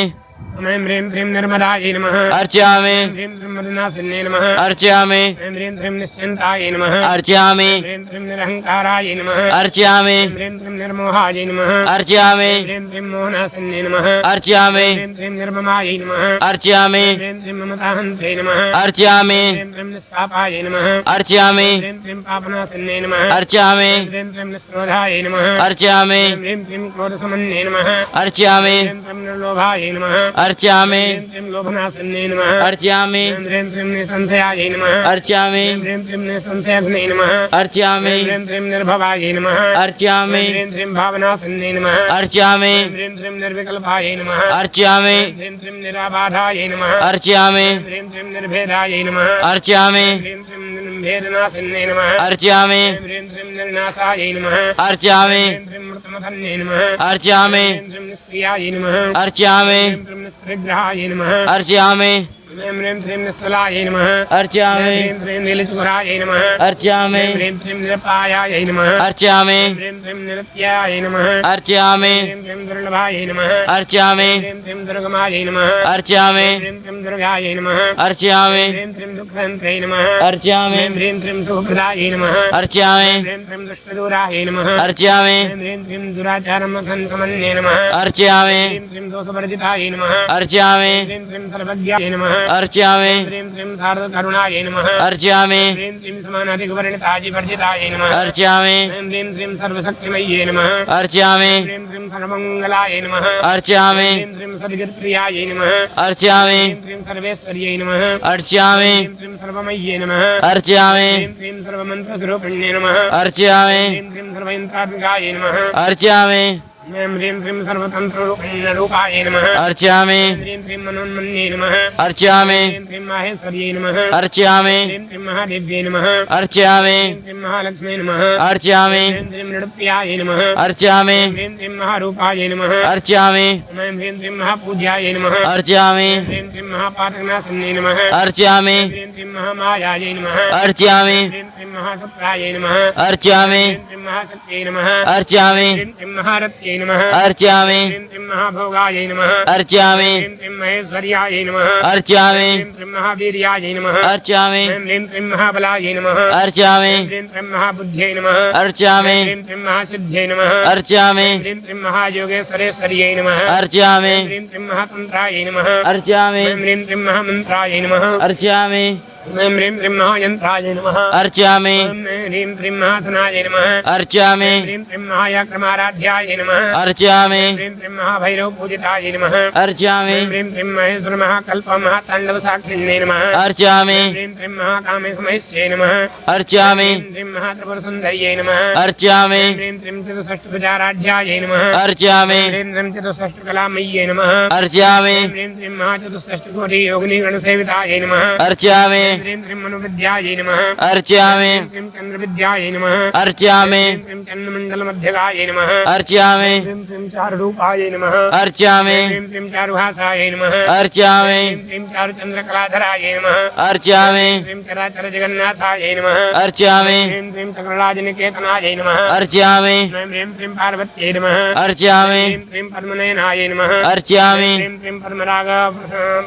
ह्रीं श्रीं नर्मदायै नमः अर्चयामि ह्रीं श्रीं मदनासिन्ये नमः अर्चयामि ह्रीं श्रीं निश्चिन्तायै नमः अर्चयामि ह्रीं श्रीं निरहङ्कारायै नमः अर्चयामि ह्रीं श्रीं निर्मोहायै नमः अर्चयामि ह्रीं श्रीं मोहनासिन्ये नमः अर्चयामि ह्रीं श्रीं निर्ममायै नमः अर्चयामि ह्रीं श्रीं ममताहन्त्यै नमः अर्चयामि ह्रीं श्रीं निष्पापायै नमः अर्चयामि ह्रीं श्रीं पापनासिन्ये नमः अर्चयामि ह्रीं श्रीं निष्क्रोधायै नमः अर्चयामि ह्रीं श्रीं क्रोधसमन्ये नमः अर्चयामि ह्रीं श्रीं निर्लोभायै नमः अर्चयामि ह्रीं श्रीं लोभनासिन्ये नमः अर्चयामि ह्रीं श्रीं निसंशयायै नमः अर्चयामि ह्रीं श्रीं निसंशयाग्ने नमः अर्चयामि ह्रीं श्रीं निर्भवायै नमः अर्चयामि ह्रीं श्रीं भावनासिन्ये नमः अर्चयामि ह्रीं श्रीं निर्विकल्पायै नमः अर्चयामि ह्रीं श्रीं निराबाधायै नमः अर्चयामि ह्रीं श्रीं निर्भेदायै नमः अर्चयामि ह्रीं श्रीं निर्भेदनासिन्ये नमः अर्चयामि ह्रीं श्रीं निर्नाशायै नमः अर्चयामि ह्रीं श्रीं मृतमथन्ये नमः अर्चयामि ह्रीं श्रीं निष्क्रियायै नमः अर्चयामि ह्रीं श्रीं निष्परिग्रहायै नमः अर्चयामि ह्रीं श्रीं निस्वलायै नमः अर्चयामि ह्रीं श्रीं नीलचूरायै नमः अर्चयामि ह्रीं श्रीं निरपायायै नमः अर्चयामि ह्रीं श्रीं निरत्यायै नमः अर्चयामि ह्रीं श्रीं दुर्लभायै नमः अर्चयामि ह्रीं श्रीं दुर्गमायै नमः अर्चयामि ह्रीं श्रीं दुर्गायै नमः अर्चयामि ह्रीं श्रीं दुःखहन्त्यै नमः अर्चयामि ह्रीं श्रीं सुखप्रदायै नमः अर्चयामि ह्रीं श्रीं दुष्टदूरायै नमः अर्चयामि ह्रीं श्रीं दुराचारमखण्डमन्ये नमः अर्चयामि ह्रीं श्रीं दोषवर्जितायै नमः अर्चयामि ह्रीं श्रीं सर्वज्ञायै नमः अर्चयामि ह्रीं श्रीं शारदकरुणायै नमः अर्चयामि ह्रीं श्रीं समानाधिकवर्णिताजिवर्जितायै नमः अर्चयामि ह्रीं श्रीं सर्वशक्तिमय्ये नमः अर्चयामि ह्रीं श्रीं सर्वमङ्गलायै नमः अर्चयामि ह्रीं श्रीं सद्गतिप्रियायै नमः अर्चयामि ह्रीं श्रीं सर्वेश्वर्यै नमः अर्चयामि ह्रीं श्रीं सर्वमय्ये नमः अर्चयामि ह्रीं श्रीं सर्वमन्त्रस्वरूपिण्ये नमः अर्चयामि ह्रीं श्रीं सर्वयन्त्रात्मिकायै नमः अर्चयामि ह्रीं श्रीं सर्वतन्त्ररूपायै नमः अर्चयामि ह्रीं श्रीं मनोन्मन्ये नमः अर्चयामि ह्रीं श्रीं माहेश्वर्यै नमः अर्चयामि ह्रीं श्रीं महादेव्यै नमः अर्चयामि ह्रीं श्रीं महालक्ष्म्यै नमः अर्चयामि ह्रीं श्रीं नृप्यायै नमः अर्चयामि ह्रीं श्रीं महारूपायै नमः अर्चयामि ह्रीं श्रीं महापूज्यायै नमः अर्चयामि ह्रीं श्रीं महापातकनाशिन्यै नमः अर्चयामि ह्रीं श्रीं महामायायै नमः अर्चयामि ह्रीं श्रीं महासत्रायै नमः अर्चयामि ह्रीं श्रीं महाशक्त्यै नमः अर्चयामि ह्रीं श्रीं महारत्यै नमः अर्चयामि ह्रीं श्रीं महाभोगायै नमः अर्चयामि ह्रीं श्रीं महेश्वर्यायै नमः अर्चयामि ह्रीं श्रीं महावीर्यायै नमः अर्चयामि ह्रीं श्रीं महाबलायै नमः अर्चयामि ह्रीं श्रीं महाबुद्ध्यै नमः अर्चयामि ह्रीं श्रीं महासिद्ध्यै नमः अर्चयामि ह्रीं श्रीं महायोगेश्वरेश्वर्यै नमः अर्चयामि ह्रीं श्रीं महातन्त्रायै नमः अर्चयामि ह्रीं श्रीं महामन्त्रायै नमः अर्चयामि ह्रीं श्रीं महायन्त्राय नमः अर्चयामि ह्रीं श्रीं महासनाय नमः अर्चयामि ह्रीं श्रीं महायाक्रमाराध्याय नमः अर्चयामि ह्रीं श्रीं महाभैरव पूजिताय नमः अर्चयामि ह्रीं श्रीं महेश्वर महाकल्प महाताण्डव साक्षिण्ये नमः अर्चयामि ह्रीं श्रीं महाकामेश महेश्ये नमः अर्चयामि ह्रीं श्रीं महात्रिपुर सुन्दर्यै नमः अर्चयामि ह्रीं श्रीं चतुष्षष्टभुजाराध्यायै नमः अर्चयामि ह्रीं श्रीं चतुष्षष्टकलामय्यै नमः अर्चयामि ह्रीं श्रीं महाचतुष्षष्टिकोटियोगिनीगणसेवितायै नमः अर्चयामि ह्रीं श्रीं मनुविद्यायै नमः अर्चयामि ह्रीं श्रीं चन्द्रविद्यायै नमः अर्चयामि ह्रीं श्रीं चन्द्रमण्डलमध्यगायै नमः अर्चयामि ह्रीं श्रीं चारुरूपायै नमः अर्चयामि ह्रीं श्रीं चारुहासायै नमः अर्चयामि ह्रीं श्रीं चारुचन्द्रकलाधरायै नमः अर्चयामि ह्रीं चराचरजगन्नाथायै नमः अर्चयामि ह्रीं श्रीं चक्रराजनिकेतनायै नमः अर्चयामि ह्रीं श्रीं पार्वत्यै नमः अर्चयामि ह्रीं श्रीं पद्मनयनायै नमः अर्चयामि ह्रीं श्रीं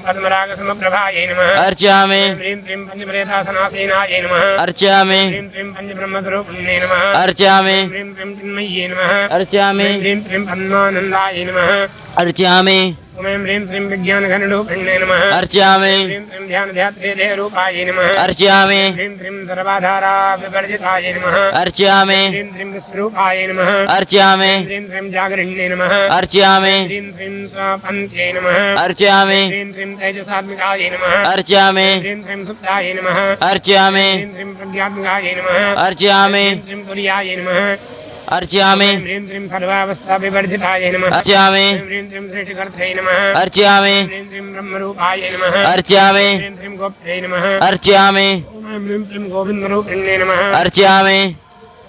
पद्मरागसमप्रभायै नमः अर्चयामि ह्रीं श्रीं पञ्चप्रेतासनासीनायै नमः अर्चयामि ह्रीं श्रीं पञ्चब्रह्मस्वरूपिण्यै नमः अर्चयामि ह्रीं श्रीं चिन्मय्यै नमः अर्चयामि ह्रीं श्रीं पद्मानन्दायै नमः अर्चयामि ॐ ह्रीं श्रीं विज्ञानघनरूपिण्यै नमः अर्चयामि ह्रीं श्रीं ध्यानध्यात्रेदेहरूपायै नमः अर्चयामि ह्रीं श्रीं सर्वाधाराविवर्जितायै नमः अर्चयामि ह्रीं श्रीं विश्वरूपायै नमः अर्चयामि ह्रीं श्रीं जागरिण्यै नमः अर्चयामि ह्रीं श्रीं स्वपन्त्यै नमः अर्चयामि ह्रीं श्रीं तेजसात्मिकायै नमः अर्चयामि ह्रीं श्रीं सुप्तायै नमः अर्चयामि ह्रीं श्रीं प्रज्ञात्मिकायै नमः अर्चयामि ह्रीं श्रीं तुर्यायै नमः अर्चयामि ह्रीं श्रीं सर्वावस्थाविवर्जितायै नमः अर्चयामि ह्रीं श्रीं सृष्टिकर्त्यै नमः अर्चयामि ह्रीं श्रीं ब्रह्मरूपायै नमः अर्चयामि ह्रीं श्रीं गोप्त्यै नमः अर्चयामि ॐ ह्रीं श्रीं गोविन्दरूपिण्यै नमः अर्चयामि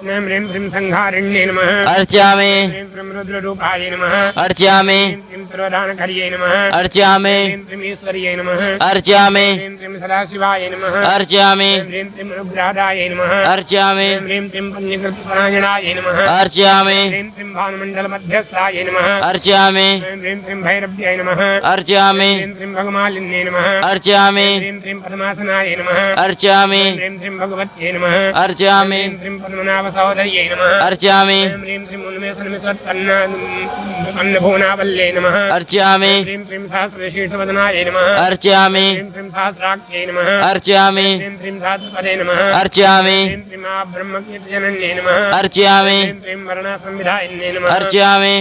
ॐ ह्रीं श्रीं सङ्घारिण्यै नमः अर्चयामि ह्रीं श्रीं रुद्ररूपायै नमः अर्चयामि ह्रीं श्रीं सर्वदानकर्यै नमः अर्चयामि ह्रीं श्रीं ईश्वर्यै नमः अर्चयामि ह्रीं श्रीं सदाशिवाय नमः अर्चयामि ह्रीं श्रीं अनुग्रहदायै नमः अर्चयामि ह्रीं श्रीं पुण्यकृतपरायणायै नमः अर्चयामि ह्रीं श्रीं भानुमण्डलमध्यस्थायै नमः अर्चयामि ह्रीं श्रीं भैरव्यै नमः अर्चयामि ह्रीं श्रीं भगमालिन्यै नमः अर्चयामि ह्रीं श्रीं पद्मासनायै नमः अर्चयामि ह्रीं श्रीं भगवत्यै नमः अर्चयामि ह्रीं श्रीं पद्मनाभसहोदर्यै नमः अर्चयामि ह्रीं श्रीं उन्मेषन्मिषत्पन्नभुवनावल्यै नमः अर्चयामि ह्रीं श्रीं सहस्रशीर्षवदनायै नमः अर्चयामि ह्रीं श्रीं सहस्राक्षै नमः अर्चयामि ह्रीं श्रीं सहस्रपदे नमः अर्चयामि ह्रीं श्रीं महाब्रह्मकीर्तिजनन्यै नमः अर्चयामि ह्रीं श्रीं वर्णसंविधायिन्यै नमः अर्चयामि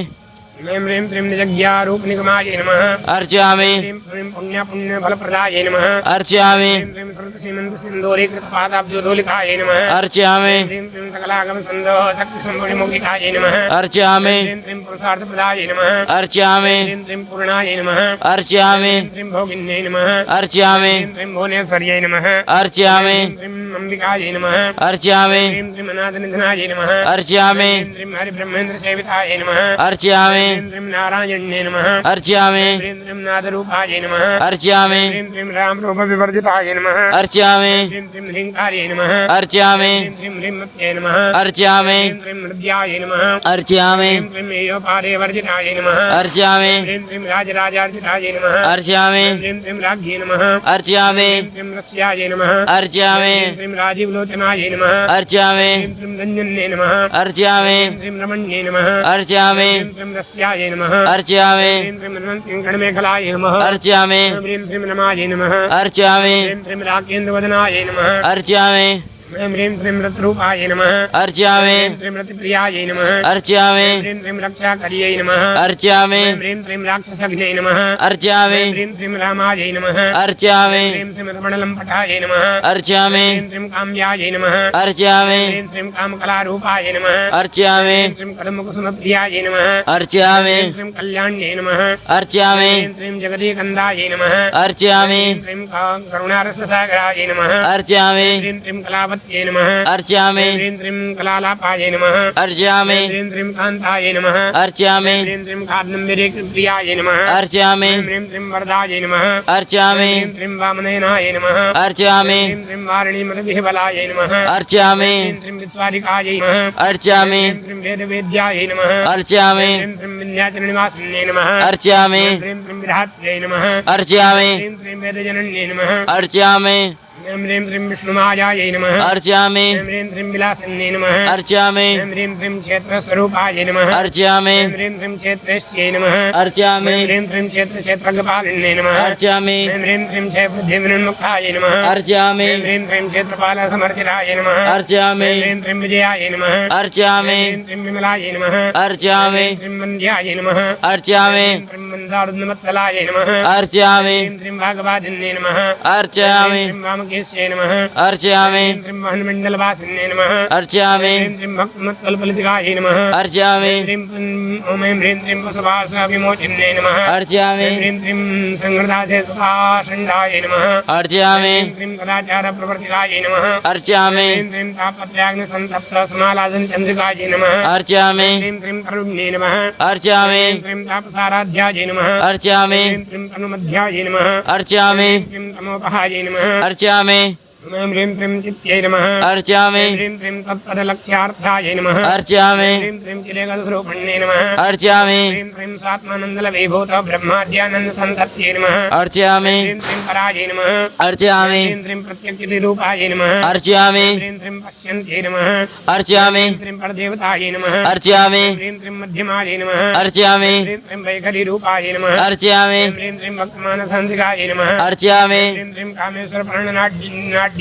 ह्रीं श्रीं निजज्ञारूपनिगमायै नमः अर्चयामि ह्रीं श्रीं पुण्यफलप्रदायै नमः अर्चयामि ह्रीं श्रीं श्रुतसीमन्तसिन्दूरीकृतपादाब्जोदोलिकायै नमः अर्चयामि ह्रीं श्रीं सकलागमसन्दोहशक्तिसम्भुनिमुखिकायै नमः अर्चयामि ह्रीं श्रीं पुरुषार्थप्रदायै नमः अर्चयामि ह्रीं श्रीं पूर्णायै नमः अर्चयामि ह्रीं श्रीं भोगिन्यै नमः अर्चयामि ह्रीं श्रीं भुवनेश्वर्यै नमः अर्चयामि ह्रीं श्रीं अम्बिकायै नमः अर्चयामि ह्रीं श्रीं अनाथनिधनायै नमः अर्चयामि ह्रीं श्रीं हरिब्रह्मेन्द्रसेवितायै नमः अर्चयामि ह्रीं श्रीं नारायण्यै नमः अर्चयामि ह्रीं श्रीं नादरूपायै नमः अर्चयामि ह्रीं श्रीं रामरूपविवर्जितायै नमः अर्चयामि ह्रीं श्रीं ह्रीङ्कार्यै नमः अर्चयामि ह्रीं श्रीं ह्रीमत्यै नमः अर्चयामि ह्रीं श्रीं हृद्यायै नमः अर्चयामि ह्रीं श्रीं एयोपारेवर्जितायै नमः अर्चयामि ह्रीं श्रीं राजराजार्जितायै नमः अर्चयामि ह्रीं श्रीं राज्ञै नमः अर्चयामि ह्रीं श्रीं रस्यायै नमः अर्चयामि ह्रीं श्रीं राजीवलोचनायै नमः अर्चयामि ह्रीं श्रीं रञ्जन्यै नमः अर्चयामि ह्रीं श्रीं रमण्यै नमः अर्चयामि ह्रीं श्रीं रस्यायै नमः अर्चयामि ह्रीं श्रीं गणमेखलायै नमः अर्चयामि ह्रीं श्रीं रमायै नमः अर्चयामि ह्रीं श्रीं राकेन्द्रवदनायै नमः अर्चयामि ह्रीं श्रीं रतरूपायै नमः अर्चयामि ह्रीं श्रीं रतिप्रियायै नमः अर्चयामि ह्रीं श्रीं रक्षाकर्यै नमः अर्चयामि ह्रीं श्रीं राक्षसघ्नै नमः अर्चयामि ह्रीं श्रीं रामायै नमः अर्चयामि ह्रीं श्रीं रमणलम्पटायै नमः अर्चयामि ह्रीं श्रीं काम्यायै नमः अर्चयामि ह्रीं श्रीं कामकलारूपायै नमः अर्चयामि ह्रीं श्रीं कदम्बकुसुमप्रियायै नमः अर्चयामि ह्रीं श्रीं कल्याण्यै नमः अर्चयामि ह्रीं श्रीं जगदीकन्दायै नमः अर्चयामि ह्रीं श्रीं करुणारससागरायै नमः अर्चयामि ह्रीं श्रीं कलावत्यै नमः अर्चयामि ह्रीं श्रीं कलालापायै नमः अर्चयामि ह्रीं श्रीं कान्तायै नमः अर्चयामि ह्रीं श्रीं कादम्बरीप्रियायै नमः अर्चयामि ह्रीं श्रीं वरदायै नमः अर्चयामि ह्रीं श्रीं वामनयनायै नमः अर्चयामि ह्रीं श्रीं वारिणीमतिविह्वलायै नमः अर्चयामि ह्रीं श्रीं विद्वारिकायै नमः अर्चयामि ह्रीं श्रीं वेदवेद्यायै नमः अर्चयामि ह्रीं श्रीं विन्ध्याचलनिवासिन्यै नमः अर्चयामि ह्रीं श्रीं विधात्र्यै नमः अर्चयामि ह्रीं श्रीं वेदजनन्यै नमः अर्चयामि ह्रीं ह्रीं ह्रीं विष्णुमायायै नमः अर्चयामि ह्रीं ह्रीं विलासिन्यै नमः अर्चयामि ह्रीं ह्रीं क्षेत्रस्वरूपायै नमः अर्चयामि ह्रीं ह्रीं क्षेत्रेश्यै नमः अर्चयामि ह्रीं ह्रीं क्षेत्रक्षेत्रज्ञपालिन्यै नमः अर्चयामि ह्रीं ह्रीं क्षेत्रबुद्धिविन्मुक्तायै नमः अर्चयामि ह्रीं ह्रीं क्षेत्रपालसमर्जितायै नमः अर्चयामि ह्रीं ह्रीं विजयायै नमः अर्चयामि ह्रीं ह्रीं विमलायै नमः अर्चयामि ह्रीं ह्रीं वन्द्यायै नमः अर्चयामि ह्रीं ह्रीं मन्दारुद्वत्सलायै नमः अर्चयामि ह्रीं ह्रीं भागवादिन्यै नमः अर्चयामि ह्रीं वामकेश्यै नमः अर्चयामि ह्रीं ह्रीं महन्मण्डलवासिन्यै नमः अर्चयामि ह्रीं ह्रीं भक्तमत्कल्पलितिकायै नमः अर्चयामि ह्रीं ॐ ह्रीं ह्रीं पशुपाशविमोचिन्यै नमः अर्चयामि ह्रीं ह्रीं संहृदाशेषपाषण्डायै नमः अर्चयामि ह्रीं ह्रीं कदाचारप्रवर्तिकायै नमः अर्चयामि ह्रीं ह्रीं तापत्याग्निसन्तप्तसमालादनचन्द्रिकायै नमः अर्चयामि ह्रीं ह्रीं तरुण्यै नमः अर्चयामि ह्रीं ह्रीं तापसाराध्यायै नमः अर्चयामि ह्रीं ह्रीं तनुमध्यायै नमः अर्चयामि ह्रीं ह्रीं तमोपहायै नमः अर्चयामि ह्रीं ह्रीं चित्त्यै नमः अर्चयामि ह्रीं ह्रीं तत्पदलक्ष्यार्थायै नमः अर्चयामि ह्रीं ह्रीं चिलेकस्वरूपिण्यै नमः अर्चयामि ह्रीं ह्रीं स्वात्मानन्दलविभूत ब्रह्माद्यानन्दसन्तत्यै नमः अर्चयामि ह्रीं ह्रीं परायै नमः अर्चयामि ह्रीं ह्रीं प्रत्यक्षितिरूपायै नमः अर्चयामि ह्रीं ह्रीं पश्यन्त्यै नमः अर्चयामि ह्रीं ह्रीं परदेवतायै नमः अर्चयामि ह्रीं ह्रीं मध्यमायै नमः अर्चयामि ह्रीं ह्रीं वैखरीरूपायै नमः अर्चयामि ह्रीं ह्रीं भक्तमानसहंसिकायै नमः अर्चयामि ह्रीं ह्रीं कामेश्वरप्रणनाट्यायै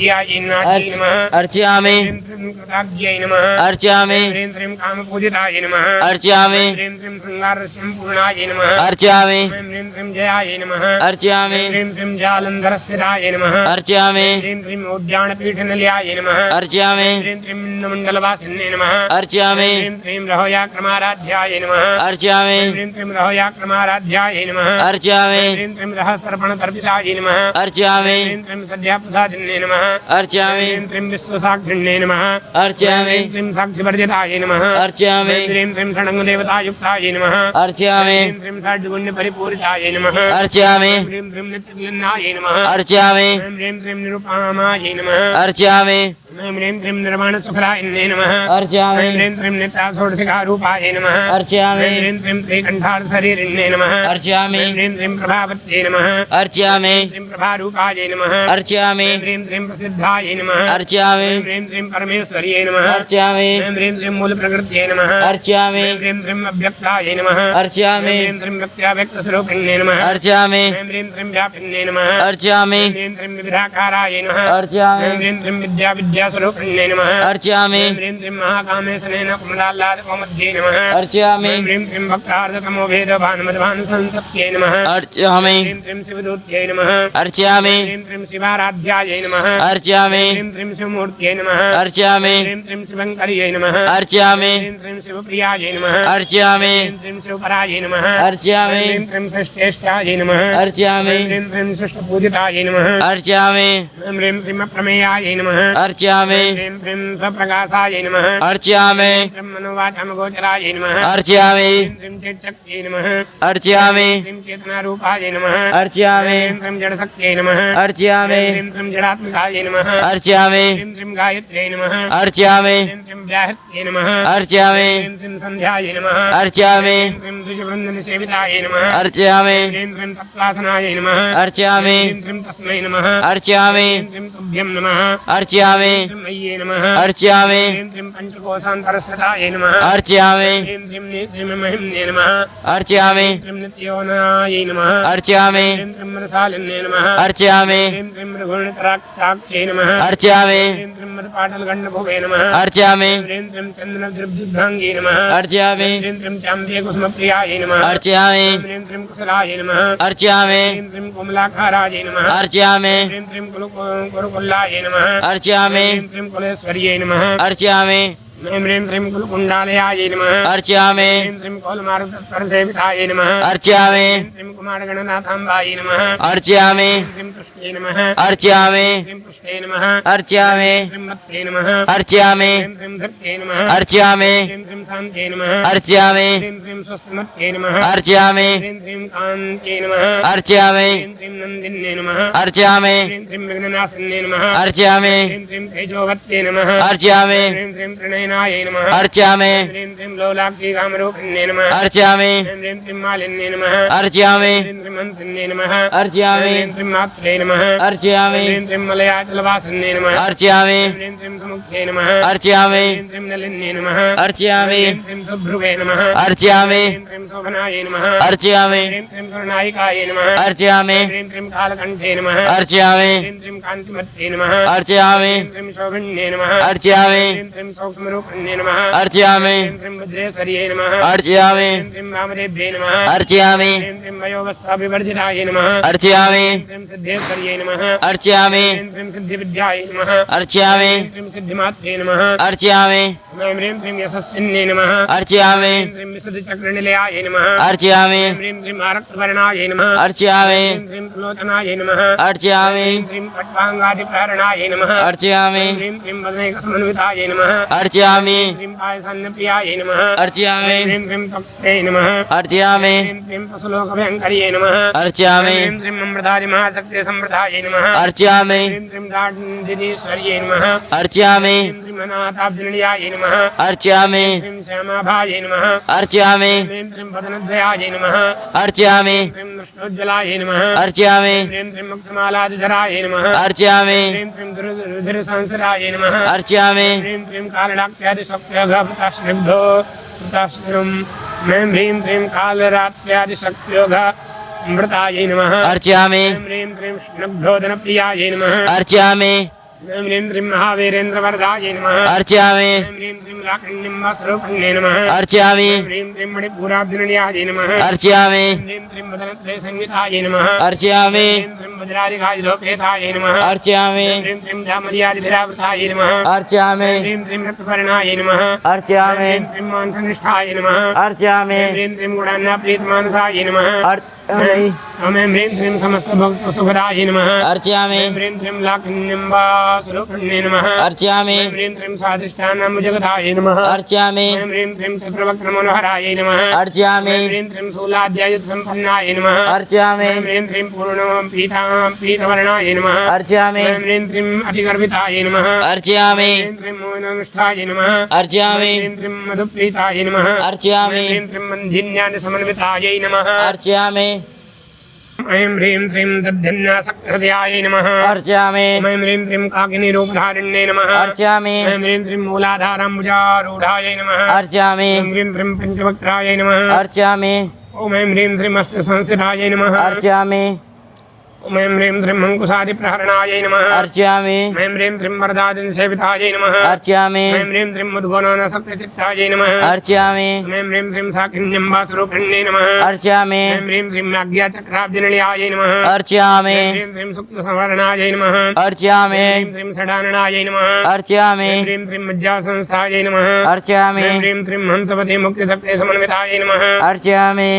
नमः अर्चयामि ह्रीं ह्रीं कृताज्ञै नमः अर्चयामि ह्रीं ह्रीं कामपूजितायै नमः अर्चयामि ह्रीं ह्रीं शृङ्गारस्यम्पूर्णायै नमः अर्चयामि ह्रीं ह्रीं जयायै नमः अर्चयामि ह्रीं ह्रीं जालन्धरस्थितायै नमः अर्चयामि ह्रीं ह्रीं उद्यानपीठनिलयायै नमः अर्चयामि ह्रीं ह्रीं मण्डलवासिन्यै नमः अर्चयामि ह्रीं ह्रीं रहोयाक्रमाराध्यायै नमः अर्चयामि ह्रीं ह्रीं रहोयाक्रमाराध्यायै नमः अर्चयामि ह्रीं ह्रीं रहस्यर्पणतर्पितायै नमः अर्चयामि ह्रीं ह्रीं सद्याप्रसादिन्यै नमः अर्चयामि ह्रीं ह्रीं विश्वसाक्षिण्यै नमः अर्चयामि ह्रीं ह्रीं साक्षिवर्जितायै नमः अर्चयामि ह्रीं ह्रीं षडङ्गदेवतायुक्तायै नमः अर्चयामि ह्रीं ह्रीं षड्गुण्यपरिपूरितायै नमः अर्चयामि ह्रीं ह्रीं नित्यज्ञानायै नमः अर्चयामि ह्रीं ह्रीं निरुपमायै नमः अर्चयामि ह्रीं ह्रीं निर्वाणसुखरायिन्यै नमः अर्चयामि ह्रीं ह्रीं नित्याषोडशिखारूपायै नमः अर्चयामि ह्रीं ह्रीं श्रीकण्ठार्थशरीरिण्यै नमः अर्चयामि ह्रीं ह्रीं प्रभावत्यै नमः अर्चयामि ह्रीं प्रभारूपायै नमः अर्चयामि ह्रीं ह्रीं प्रसिद्धायै नमः अर्चयामि ह्रीं ह्रीं परमेश्वर्यै नमः अर्चयामि ह्रीं ह्रीं मूलप्रकृत्यै नमः अर्चयामि ह्रीं ह्रीं अव्यक्तायै नमः अर्चयामि ह्रीं ह्रीं व्यक्त्याव्यक्तस्वरूपिण्यै नमः अर्चयामि ह्रीं ह्रीं व्यापिन्यै नमः अर्चयामि ह्रीं ह्रीं विविधाकारायै नमः अर्चयामि ह्रीं ह्रीं विद्यास्वरूपिण्यै नमः अर्चयामि ह्रीं ह्रीं महाकामेशनेन कुमलाल्लादकोमध्यै नमः अर्चयामि ह्रीं ह्रीं भक्तार्थतमोभेदभानुमदभानुसन्तत्यै नमः अर्चयामि ह्रीं ह्रीं शिवदूत्यै नमः अर्चयामि ह्रीं ह्रीं शिवाराध्यायै नमः अर्चयामि ह्रीं ह्रीं शिवमूर्त्यै नमः अर्चयामि ह्रीं ह्रीं शिवङ्कर्यै नमः अर्चयामि ह्रीं ह्रीं शिवप्रियायै नमः अर्चयामि ह्रीं ह्रीं शिवपरायै नमः अर्चयामि ह्रीं ह्रीं षष्ठेष्ठायै नमः अर्चयामि ह्रीं ह्रीं सुष्ठपूजितायै नमः अर्चयामि ह्रीं ह्रीं अप्रमेयायै नमः अर्चयामि ह्रीं ह्रीं स्वप्रकाशायै नमः अर्चयामि ह्रीं मनोवाचामगोचरायै नमः अर्चयामि ह्रीं ह्रीं चेतशक्त्यै नमः अर्चयामि ह्रीं चेतनारूपायै नमः अर्चयामि ह्रीं ह्रीं जडशक्त्यै नमः अर्चयामि ह्रीं ह्रीं जडात्मिकायै नमः अर्चयामि ह्रीं ह्रीं गायत्र्यै नमः अर्चयामि ह्रीं ह्रीं व्याहृत्यै नमः अर्चयामि ह्रीं ह्रीं सन्ध्यायै नमः अर्चयामि ह्रीं ह्रीं द्विजवृन्दनिसेवितायै नमः अर्चयामि ह्रीं ह्रीं तत्प्रार्थनायै नमः अर्चयामि ह्रीं ह्रीं तस्मै नमः अर्चयामि ह्रीं ह्रीं तुभ्यं नमः अर्चयामि ह्रीं ह्रीं मय्ये नमः अर्चयामि ह्रीं ह्रीं पञ्चकोशान्तरस्थितायै नमः अर्चयामि ह्रीं ह्रीं श्रीमहिम्ने नमः अर्चयामि ह्रीं नित्योनायै नमः अर्चयामि ह्रीं ह्रीं रसालिन्ये नमः अर्चयामि ह्रीं ह्रीं मृगुणतराक्षाक्षे नमः अर्चयामि ह्रीं ह्रीं मृपाटलगण्डभुवे नमः अर्चयामि ह्रीं ह्रीं चन्दनद्रव्युद्धाङ्गे नमः अर्चयामि ह्रीं ह्रीं चाम्बे कुसुमप्रियायै नमः अर्चयामि ह्रीं ह्रीं कुशलायै नमः अर्चयामि ह्रीं ह्रीं कोमलाकारायै नमः अर्चयामि ह्रीं ह्रीं कुरुकुल्लायै नमः अर्चयामि ह्रीं ह्रीं कुलेश्वर्यै नमः अर्चयामि ह्रीं ह्रीं कुलकुण्डालयायै नमः अर्चयामि ह्रीं ह्रीं कौलमारुतत्परसेवितायै नमः अर्चयामि ह्रीं ह्रीं कुमारगणनाथाम्बायै नमः अर्चयामि ह्रीं ह्रीं तुष्टे नमः अर्चयामि ह्रीं पुष्टे नमः अर्चयामि ह्रीं रत्ते नमः अर्चयामि ह्रीं ह्रीं धत्ते नमः अर्चयामि ह्रीं ह्रीं शान्त्यै नमः अर्चयामि ह्रीं श्रीं स्वस्तिमत्यै नमः अर्चयामि ह्रीं श्रीं कान्त्यै नमः अर्चयामि ह्रीं श्रीं नन्दिन्यै नमः अर्चयामि ह्रीं श्रीं विघ्ननाशिन्यै नमः अर्चयामि ह्रीं श्रीं तेजोवत्यै नमः अर्चयामि ह्रीं श्रीं प्रणयनायै नमः अर्चयामि ह्रीं श्रीं लोलाक्षी कामरूपिण्यै नमः अर्चयामि ह्रीं श्रीं मालिन्यै नमः अर्चयामि ह्रीं श्रीं हंसिन्यै नमः अर्चयामि ह्रीं श्रीं मात्रे नमः अर्चयामि ह्रीं श्रीं मलयाचलवासिन्यै नमः अर्चयामि ह्रीं श्रीं समुख्यै नमः अर्चयामि ह्रीं श्रीं नलिन्यै नमः अर्चयामि ह्रीं श्रीं सुभ्रुवे नमः अर्चयामि ह्रीं श्रीं शोभनायै नमः अर्चयामि ह्रीं श्रीं स्वर्णायिकायै नमः अर्चयामि ह्रीं श्रीं कालकण्ठे नमः अर्चयामि ह्रीं श्रीं कान्तिमत्यै नमः अर्चयामि ह्रीं श्रीं शोभिन्यै नमः अर्चयामि ह्रीं श्रीं सौक्ष्मरूपिण्यै नमः अर्चयामि ह्रीं श्रीं वज्रेश्वर्यै नमः अर्चयामि ह्रीं श्रीं वामदेव्यै नमः अर्चयामि ह्रीं श्रीं वयोवस्थाभिवर्जितायै नमः अर्चयामि ह्रीं श्रीं सिद्धेश्वर्यै नमः अर्चयामि ह्रीं श्रीं सिद्धिविद्यायै नमः अर्चयामि ह्रीं श्रीं सिद्धिमात्रे नमः अर्चयामि ह्रीं श्रीं यशस्विन्यै नमः अर्चयामि ह्रीं श्रीं विशुद्धिचक्रनिलयायै नमः अर्चयामि ह्रीं श्रीं आरक्तवर्णायै नमः अर्चयामि ह्रीं श्रीं त्रिलोचनायै नमः अर्चयामि ह्रीं श्रीं खट्वाङ्गादिप्रहरणायै नमः अर्चयामि ह्रीं श्रीं वदनैकसमन्वितायै नमः अर्चयामि ह्रीं पायसान्नप्रियायै नमः अर्चयामि ह्रीं श्रीं तक्षस्यै नमः अर्चयामि ह्रीं श्रीं पशुलोकभयङ्कर्यै नमः अर्चयामि ह्रीं श्रीं अमृतादिमहाशक्तिसम्प्रदायै नमः अर्चयामि ह्रीं श्रीं दाण्डिनीश्वर्यै नमः अर्चयामि ह्रीं श्रीं अनाथाब्जनिलयायै नमः अर्चयामि ह्रीं श्यामाभायै नमः अर्चयामि ह्रीं श्रीं वदनद्वयायै नमः अर्चयामि ह्रीं दृष्टोज्ज्वलायै नमः अर्चयामि ह्रीं श्रीं मुक्तमालादिधरायै नमः अर्चयामि ह्रीं श्रीं रुधिरसंसरायै नमः अर्चयामि ह्रीं श्रीं कालरात्र्यादिशक्त्योघ वृताश्रम ह्रीं श्रीं कालरात्र्यादिशक्त्योघ मृतायै नमः अर्चयामि ह्रीं श्रीं स्नग्धोदनप्रियायै नमः अर्चयामि ह्रीं श्रीं महावीरेन्द्रवरदायै नमः अर्चयामि ह्रीं श्रीं राकण्यम्बास्वरूपिण्यै नमः अर्चयामि ह्रीं श्रीं मणिपूराब्धिनिलयायै नमः अर्चयामि ह्रीं श्रीं वदनत्रयसंहितायै नमः अर्चयामि ह्रीं श्रीं वज्रादिघादिलोपेतायै नमः अर्चयामि ह्रीं श्रीं जामर्यादिभिरावृतायै नमः अर्चयामि ह्रीं श्रीं रक्तपर्णायै नमः अर्चयामि ह्रीं श्रीं मांसनिष्ठायै नमः अर्चयामि ह्रीं श्रीं गुणान्नाप्रीतमानसायै नमः अर्चयामि ह्रीं ह्रीं समस्तभक्तसुखदायै नमः अर्चयामि ह्रीं श्रीं लाखन्यम्बास्वरूपिण्यै नमः अर्चयामि ह्रीं श्रीं स्वादिष्ठानाम्बुजगदायै नमः अर्चयामि ह्रीं श्रीं चक्रवक्त्रमनोहरायै नमः अर्चयामि ह्रीं श्रीं शूलाद्यायुधसम्पन्नायै नमः अर्चयामि ह्रीं श्रीं पीतवर्णायै नमः अर्चयामि ह्रीं श्रीं अतिगर्भितायै नमः अर्चयामि ह्रीं श्रीं मोहननिष्ठायै नमः अर्चयामि ह्रीं श्रीं मधुप्रीतायै नमः अर्चयामि ह्रीं श्रीं मन्दिन्यादिसमन्वितायै नमः अर्चयामि ऐं ह्रीं श्रीं दध्यन्नासक्तहृदयायै नमः अर्चयामि ऐं ह्रीं श्रीं काकिनीरूपधारिण्यै नमः अर्चयामि ऐं ह्रीं श्रीं मूलाधाराम्बुजारूढायै नमः अर्चयामि ऐं ह्रीं श्रीं पञ्चवक्त्रायै नमः अर्चयामि ॐ ऐं ह्रीं श्रीं हस्तसंस्थितायै नमः अर्चयामि ॐ ऐं ह्रीं श्रीं अङ्कुशादिप्रहरणायै नमः अर्चयामि ऐं ह्रीं श्रीं वरदादिसेवितायै नमः अर्चयामि ऐं ह्रीं श्रीं मुद्गोणासक्तचित्तायै नमः अर्चयामि ऐं ह्रीं श्रीं साकिन्यम्बास्वरूपिण्यै नमः अर्चयामि ऐं ह्रीं श्रीं आज्ञाचक्राब्जनिलयायै नमः अर्चयामि ह्रीं श्रीं सुक्तसंवरणायै नमः अर्चयामि ह्रीं श्रीं षडाननायै नमः अर्चयामि ह्रीं श्रीं मज्जासंस्थायै नमः अर्चयामि ह्रीं श्रीं हंसपति मुक्तिशक्तिसमन्वितायै नमः अर्चयामि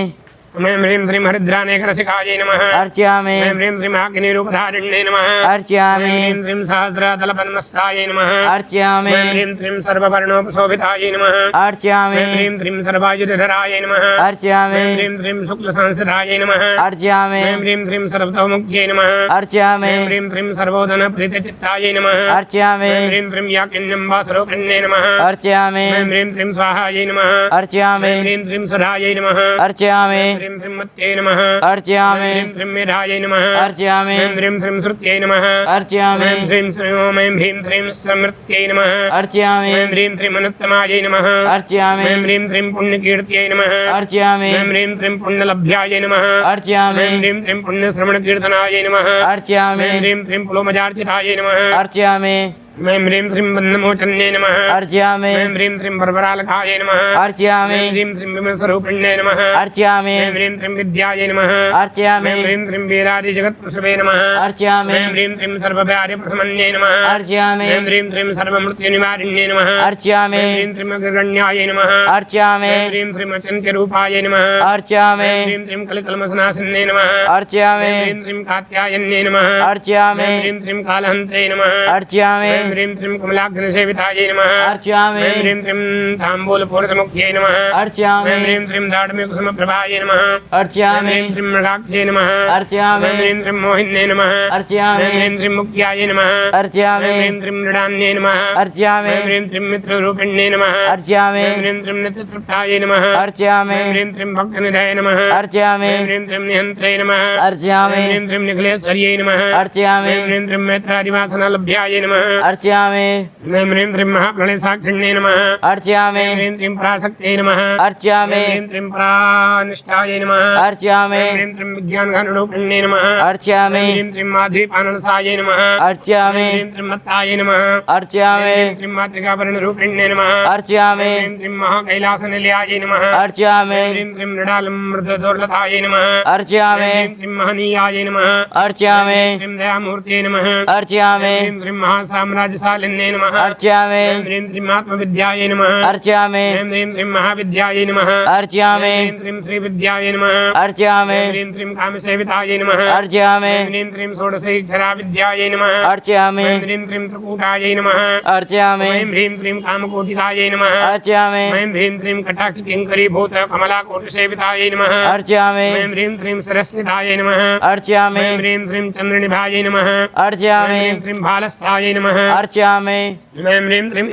ऐं ह्रीं श्रीं हरिद्रानेकरसिकायै नमः अर्चयामि ऐं ह्रीं श्रीं अग्निरूपधारिण्यै नमः अर्चयामि ऐं ह्रीं श्रीं सहस्रदलपद्मस्थायै नमः अर्चयामि ऐं ह्रीं श्रीं सर्ववर्णोपशोभितायै नमः अर्चयामि ऐं ह्रीं श्रीं सर्वायुधधरायै नमः अर्चयामि ऐं ह्रीं श्रीं शुक्लसंस्थितायै नमः अर्चयामि ऐं ह्रीं श्रीं सर्वतोमुख्यै नमः अर्चयामि ऐं ह्रीं श्रीं सर्वोदनप्रीतचित्तायै नमः अर्चयामि ऐं ह्रीं श्रीं याकिन्यम्बास्वरूपिण्यै नमः अर्चयामि ऐं ह्रीं श्रीं स्वाहायै नमः अर्चयामि ऐं ह्रीं श्रीं सुधायै नमः अर्चयामि ह्रीं श्रीं मत्यै नमः अर्चयामि ह्रीं श्रीं मेधायै नमः अर्चयामि ऐं ह्रीं श्रीं श्रुत्यै नमः अर्चयामि ऐं ह्रीं श्रीं ॐ ऐं ह्रीं श्रीं समृत्यै नमः अर्चयामि ऐं ह्रीं श्रीं अनुत्तमायै नमः अर्चयामि ऐं ह्रीं श्रीं पुण्यकीर्त्यै नमः अर्चयामि ऐं ह्रीं श्रीं पुण्यलभ्यायै नमः अर्चयामि ऐं ह्रीं श्रीं पुण्यश्रवणकीर्तनायै नमः अर्चयामि ऐं ह्रीं श्रीं पुलोमजार्चितायै नमः अर्चयामि ऐं ह्रीं श्रीं बन्धमोचन्यै नमः अर्चयामि ऐं ह्रीं श्रीं वरवरालकायै नमः अर्चयामि ऐं ह्रीं श्रीं विमलस्वरूपिण्यै नमः अर्चयामि ऐं ह्रीं श्रीं विद्यायै नमः अर्चयामि ऐं ह्रीं श्रीं वीरादिजगत्प्रसवे नमः अर्चयामि ऐं ह्रीं श्रीं सर्वव्याधिप्रशमन्यै नमः अर्चयामि ऐं ह्रीं श्रीं सर्वमृत्युनिवारिण्यै नमः अर्चयामि ऐं ह्रीं श्रीं अग्रगण्यायै नमः अर्चयामि ऐं ह्रीं श्रीं अचिन्त्यरूपायै नमः अर्चयामि ऐं ह्रीं श्रीं कलिकल्मषनाशिन्यै नमः अर्चयामि ऐं ह्रीं श्रीं कात्यायन्यै नमः अर्चयामि ऐं ह्रीं श्रीं कालहन्त्रै नमः अर्चयामि ऐं ह्रीं श्रीं कमलाग्नसेवितायै नमः अर्चयामि ह्रीं श्रीं ताम्बूलपूर्णमुख्यै नमः अर्चयामि ह्रीं श्रीं दाढ्म्यकुसुमप्रभायै नमः अर्चयामि ह्रीं श्रीं मृगाख्यै नमः अर्चयामि ह्रीं श्रीं मोहिन्यै नमः अर्चयामि ह्रीं श्रीं मुक्त्यायै नमः अर्चयामि ह्रीं श्रीं मृडान्यै नमः अर्चयामि ह्रीं श्रीं मित्ररूपिण्यै नमः अर्चयामि ह्रीं श्रीं नित्यतृप्तायै नमः अर्चयामि ह्रीं श्रीं भक्तनिधये नमः अर्चयामि ह्रीं श्रीं निहन्त्रे नमः अर्चयामि ह्रीं श्रीं निखिलेश्वर्यै नमः अर्चयामि ह्रीं श्रीं मैत्रादिवासनालभ्यायै नमः अर्चयामि ह्रीं श्रीं महाप्रलयसाक्षिण्यै नमः अर्चयामि ह्रीं श्रीं पराशक्त्यै नमः अर्चयामि ह्रीं श्रीं परानिष्ठायै नमः अर्चयामि ह्रीं श्रीं विज्ञानघनरूपिण्यै नमः अर्चयामि ह्रीं श्रीं माधवीपाननसायै नमः अर्चयामि ह्रीं श्रीं मत्तायै नमः अर्चयामि ह्रीं श्रीं मातृकाभरणरूपिण्यै नमः अर्चयामि ह्रीं श्रीं महाकैलासनिलयायै नमः अर्चयामि ह्रीं श्रीं मृडालमृदुर्लतायै नमः अर्चयामि ह्रीं श्रीं महनीयायै नमः अर्चयामि ह्रीं श्रीं दयामूर्त्यै नमः अर्चयामि ह्रीं श्रीं महासाम्राज्यशालिन्यै नमः अर्चयामि ह्रीं श्रीं आत्मविद्यायै नमः अर्चयामि ह्रीं श्रीं महाविद्यायै नमः अर्चयामि ह्रीं श्रीं श्रीविद्यायै नमः अर्चयामि ह्रीं श्रीं कामसेवितायै नमः अर्चयामि ह्रीं श्रीं षोडशैक्षराविद्यायै नमः अर्चयामि ह्रीं श्रीं त्रिकूटायै नमः अर्चयामि ह्रीं श्रीं कामकोटिकायै नमः अर्चयामि ह्रीं श्रीं कटाक्षकिङ्करीभूतकमलाकोटिसेवितायै नमः अर्चयामि ह्रीं श्रीं सरस्वतायै नमः अर्चयामि ह्रीं श्रीं चन्द्रनिभायै नमः अर्चयामि ह्रीं श्रीं भालस्थायै नमः अर्चयामि ह्रीं श्रीं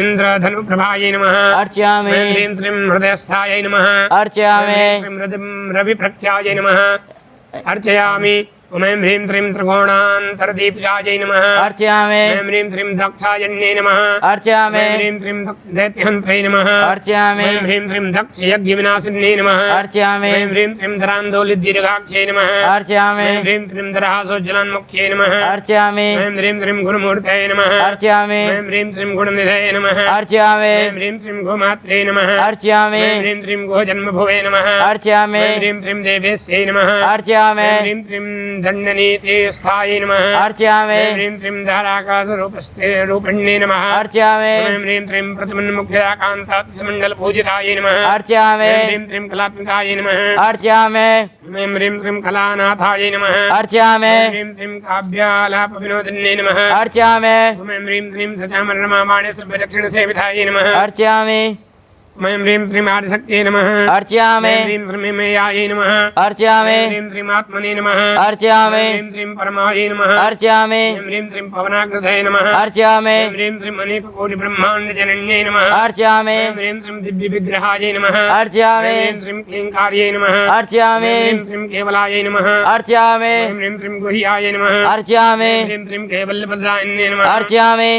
इन्द्रधनुप्रभायै नमः अर्चयामि ह्रीं श्रीं हृदयस्थायै नमः अर्चयामि ह्रीं श्रीं रविप्रख्यायै नमः अर्चयामि ह्रीं श्रीं त्रिकोणान्तरदीपिकायै नमः अर्चयामि ह्रीं श्रीं दक्षायण्यै नमः अर्चयामि ह्रीं श्रीं दैत्यहन्त्रै नमः अर्चयामि ह्रीं श्रीं दक्षयज्ञविनाशिन्यै नमः अर्चयामि ह्रीं श्रीं धरान्दोलिदीर्घाक्षै नमः अर्चयामि ह्रीं श्रीं धरासोज्ज्वलान्मुख्यै नमः अर्चयामि ह्रीं श्रीं गुरुमूर्तये नमः अर्चयामि ह्रीं श्रीं गुणनिधये नमः अर्चयामि ह्रीं श्रीं गोमात्रे नमः अर्चयामि ह्रीं श्रीं गोजन्मभुवे नमः अर्चयामि ह्रीं श्रीं देवेस्यै नमः अर्चयामि ह्रीं श्रीं दण्डनीतिस्थायै नमः अर्चयामि ह्रीं श्रीं धाराकाशरूपिण्यै नमः अर्चयामि ह्रीं श्रीं प्रतिमन्मुख्याकान्तात्मण्डलपूजितायै नमः अर्चयामि ह्रीं श्रीं कलात्मिकायै नमः अर्चयामि ह्रीं श्रीं कलानाथायै नमः अर्चयामि ह्रीं श्रीं काव्यालापविनोदिन्यै नमः अर्चयामि ह्रीं श्रीं सचामरणमामाण्यसभ्यदक्षिणसेवितायै नमः अर्चयामि ह्रीं श्रीं आदिशक्त्यै नमः अर्चयामि ह्रीं श्रीं मेयायै नमः अर्चयामि ह्रीं श्रीं आत्मने नमः अर्चयामि ह्रीं श्रीं परमायै नमः अर्चयामि ह्रीं श्रीं पवनाकृतये नमः अर्चयामि ह्रीं श्रीं अनेककोटिब्रह्माण्डजनन्यै नमः अर्चयामि ह्रीं श्रीं दिव्यविग्रहायै नमः अर्चयामि ह्रीं श्रीं क्लीङ्कार्यै नमः अर्चयामि ह्रीं श्रीं केवलायै नमः अर्चयामि ह्रीं श्रीं गुह्यायै नमः अर्चयामि ह्रीं श्रीं कैवल्यपदायन्यै नमः अर्चयामि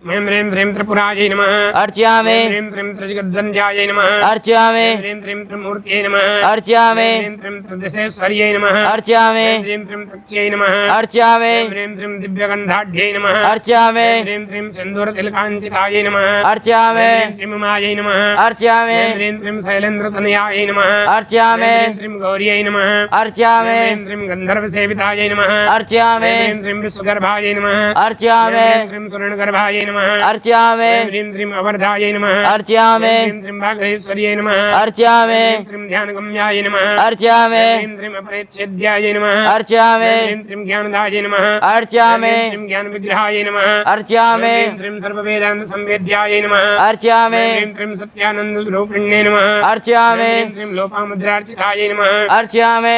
ह्रीं श्रीं त्रिपुरायै नमः अर्चयामि ह्रीं श्रीं त्रिजगद्वन्द्यायै नमः अर्चयामि ह्रीं श्रीं त्रिमूर्त्यै नमः अर्चयामि ह्रीं श्रीं त्रिदशेश्वर्यै नमः अर्चयामि ह्रीं श्रीं तृक्ष्यै नमः अर्चयामि ह्रीं श्रीं दिव्यगन्धाढ्यै नमः अर्चयामि ह्रीं श्रीं सिन्दूरतिलकाञ्चितायै नमः अर्चयामि ह्रीं श्रीं उमायै नमः अर्चयामि ह्रीं श्रीं शैलेन्द्रतनयायै नमः अर्चयामि ह्रीं श्रीं गौर्यै नमः अर्चयामि ह्रीं श्रीं गन्धर्वसेवितायै नमः अर्चयामि ह्रीं श्रीं विश्वगर्भायै नमः अर्चयामि ह्रीं श्रीं सुवर्णगर्भायै नमः अर्चयामि ह्रीं श्रीं अवर्धायै नमः अर्चयामि ह्रीं श्रीं भागधेश्वर्यै नमः अर्चयामि ह्रीं श्रीं ध्यानगम्यायै नमः अर्चयामि ह्रीं श्रीं अपरेच्छेद्यायै नमः अर्चयामि ह्रीं श्रीं ज्ञानदायै नमः अर्चयामि ह्रीं श्रीं ज्ञानविग्रहायै नमः अर्चयामि ह्रीं श्रीं सर्ववेदान्तसंवेद्यायै नमः अर्चयामि ह्रीं श्रीं सत्यानन्दरूपिण्यै नमः अर्चयामि ह्रीं श्रीं लोपामुद्रार्चितायै नमः अर्चयामि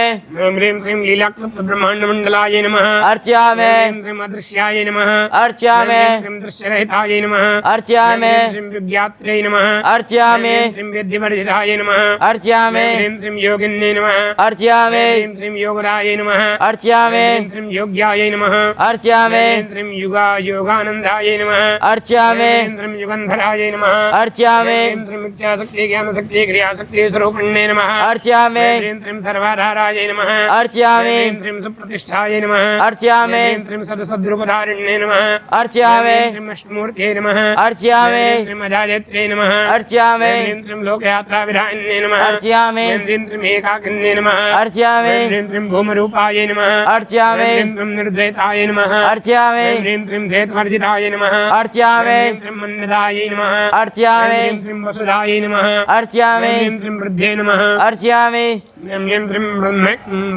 ह्रीं श्रीं लीलाक्लुप्तब्रह्माण्डमण्डलायै नमः अर्चयामि ह्रीं श्रीं अदृश्यायै नमः अर्चयामि ह्रीं श्रीं दृश्यरहितायै नमः अर्चयामि ह्रीं श्रीं विज्ञात्र्यै नमः अर्चयामि ह्रीं श्रीं वेद्यवर्जितायै नमः अर्चयामि ह्रीं श्रीं योगिन्यै नमः अर्चयामि ह्रीं श्रीं योगदायै नमः अर्चयामि ह्रीं श्रीं योग्यायै नमः अर्चयामि ह्रीं श्रीं योगानन्दायै नमः अर्चयामि ह्रीं श्रीं युगन्धरायै नमः अर्चयामि ह्रीं श्रीं इच्छाशक्ति ज्ञानशक्ति क्रियाशक्ति स्वरूपिण्यै नमः अर्चयामि ह्रीं श्रीं सर्वाधारायै नमः अर्चयामि ह्रीं श्रीं सुप्रतिष्ठायै नमः अर्चयामि ह्रीं श्रीं सदसद्रूपधारिण्यै नमः अर्चयामि ह्रीं श्रीं अष्टमूर्त्यै नमः अर्चयामि ह्रीं श्रीं अजायत्र्यै नमः अर्चयामि ह्रीं श्रीं लोकयात्राविधायिन्यै नमः अर्चयामि ह्रीं श्रीं एकाकिन्यै नमः अर्चयामि ह्रीं श्रीं भूमरूपायै नमः अर्चयामि ह्रीं श्रीं निर्द्वैतायै नमः अर्चयामि ह्रीं श्रीं द्वैतवर्जितायै नमः अर्चयामि ह्रीं श्रीं मन्यदायै नमः अर्चयामि ह्रीं श्रीं वसुधायै नमः अर्चयामि ह्रीं श्रीं वृद्धे नमः अर्चयामि ह्रीं श्रीं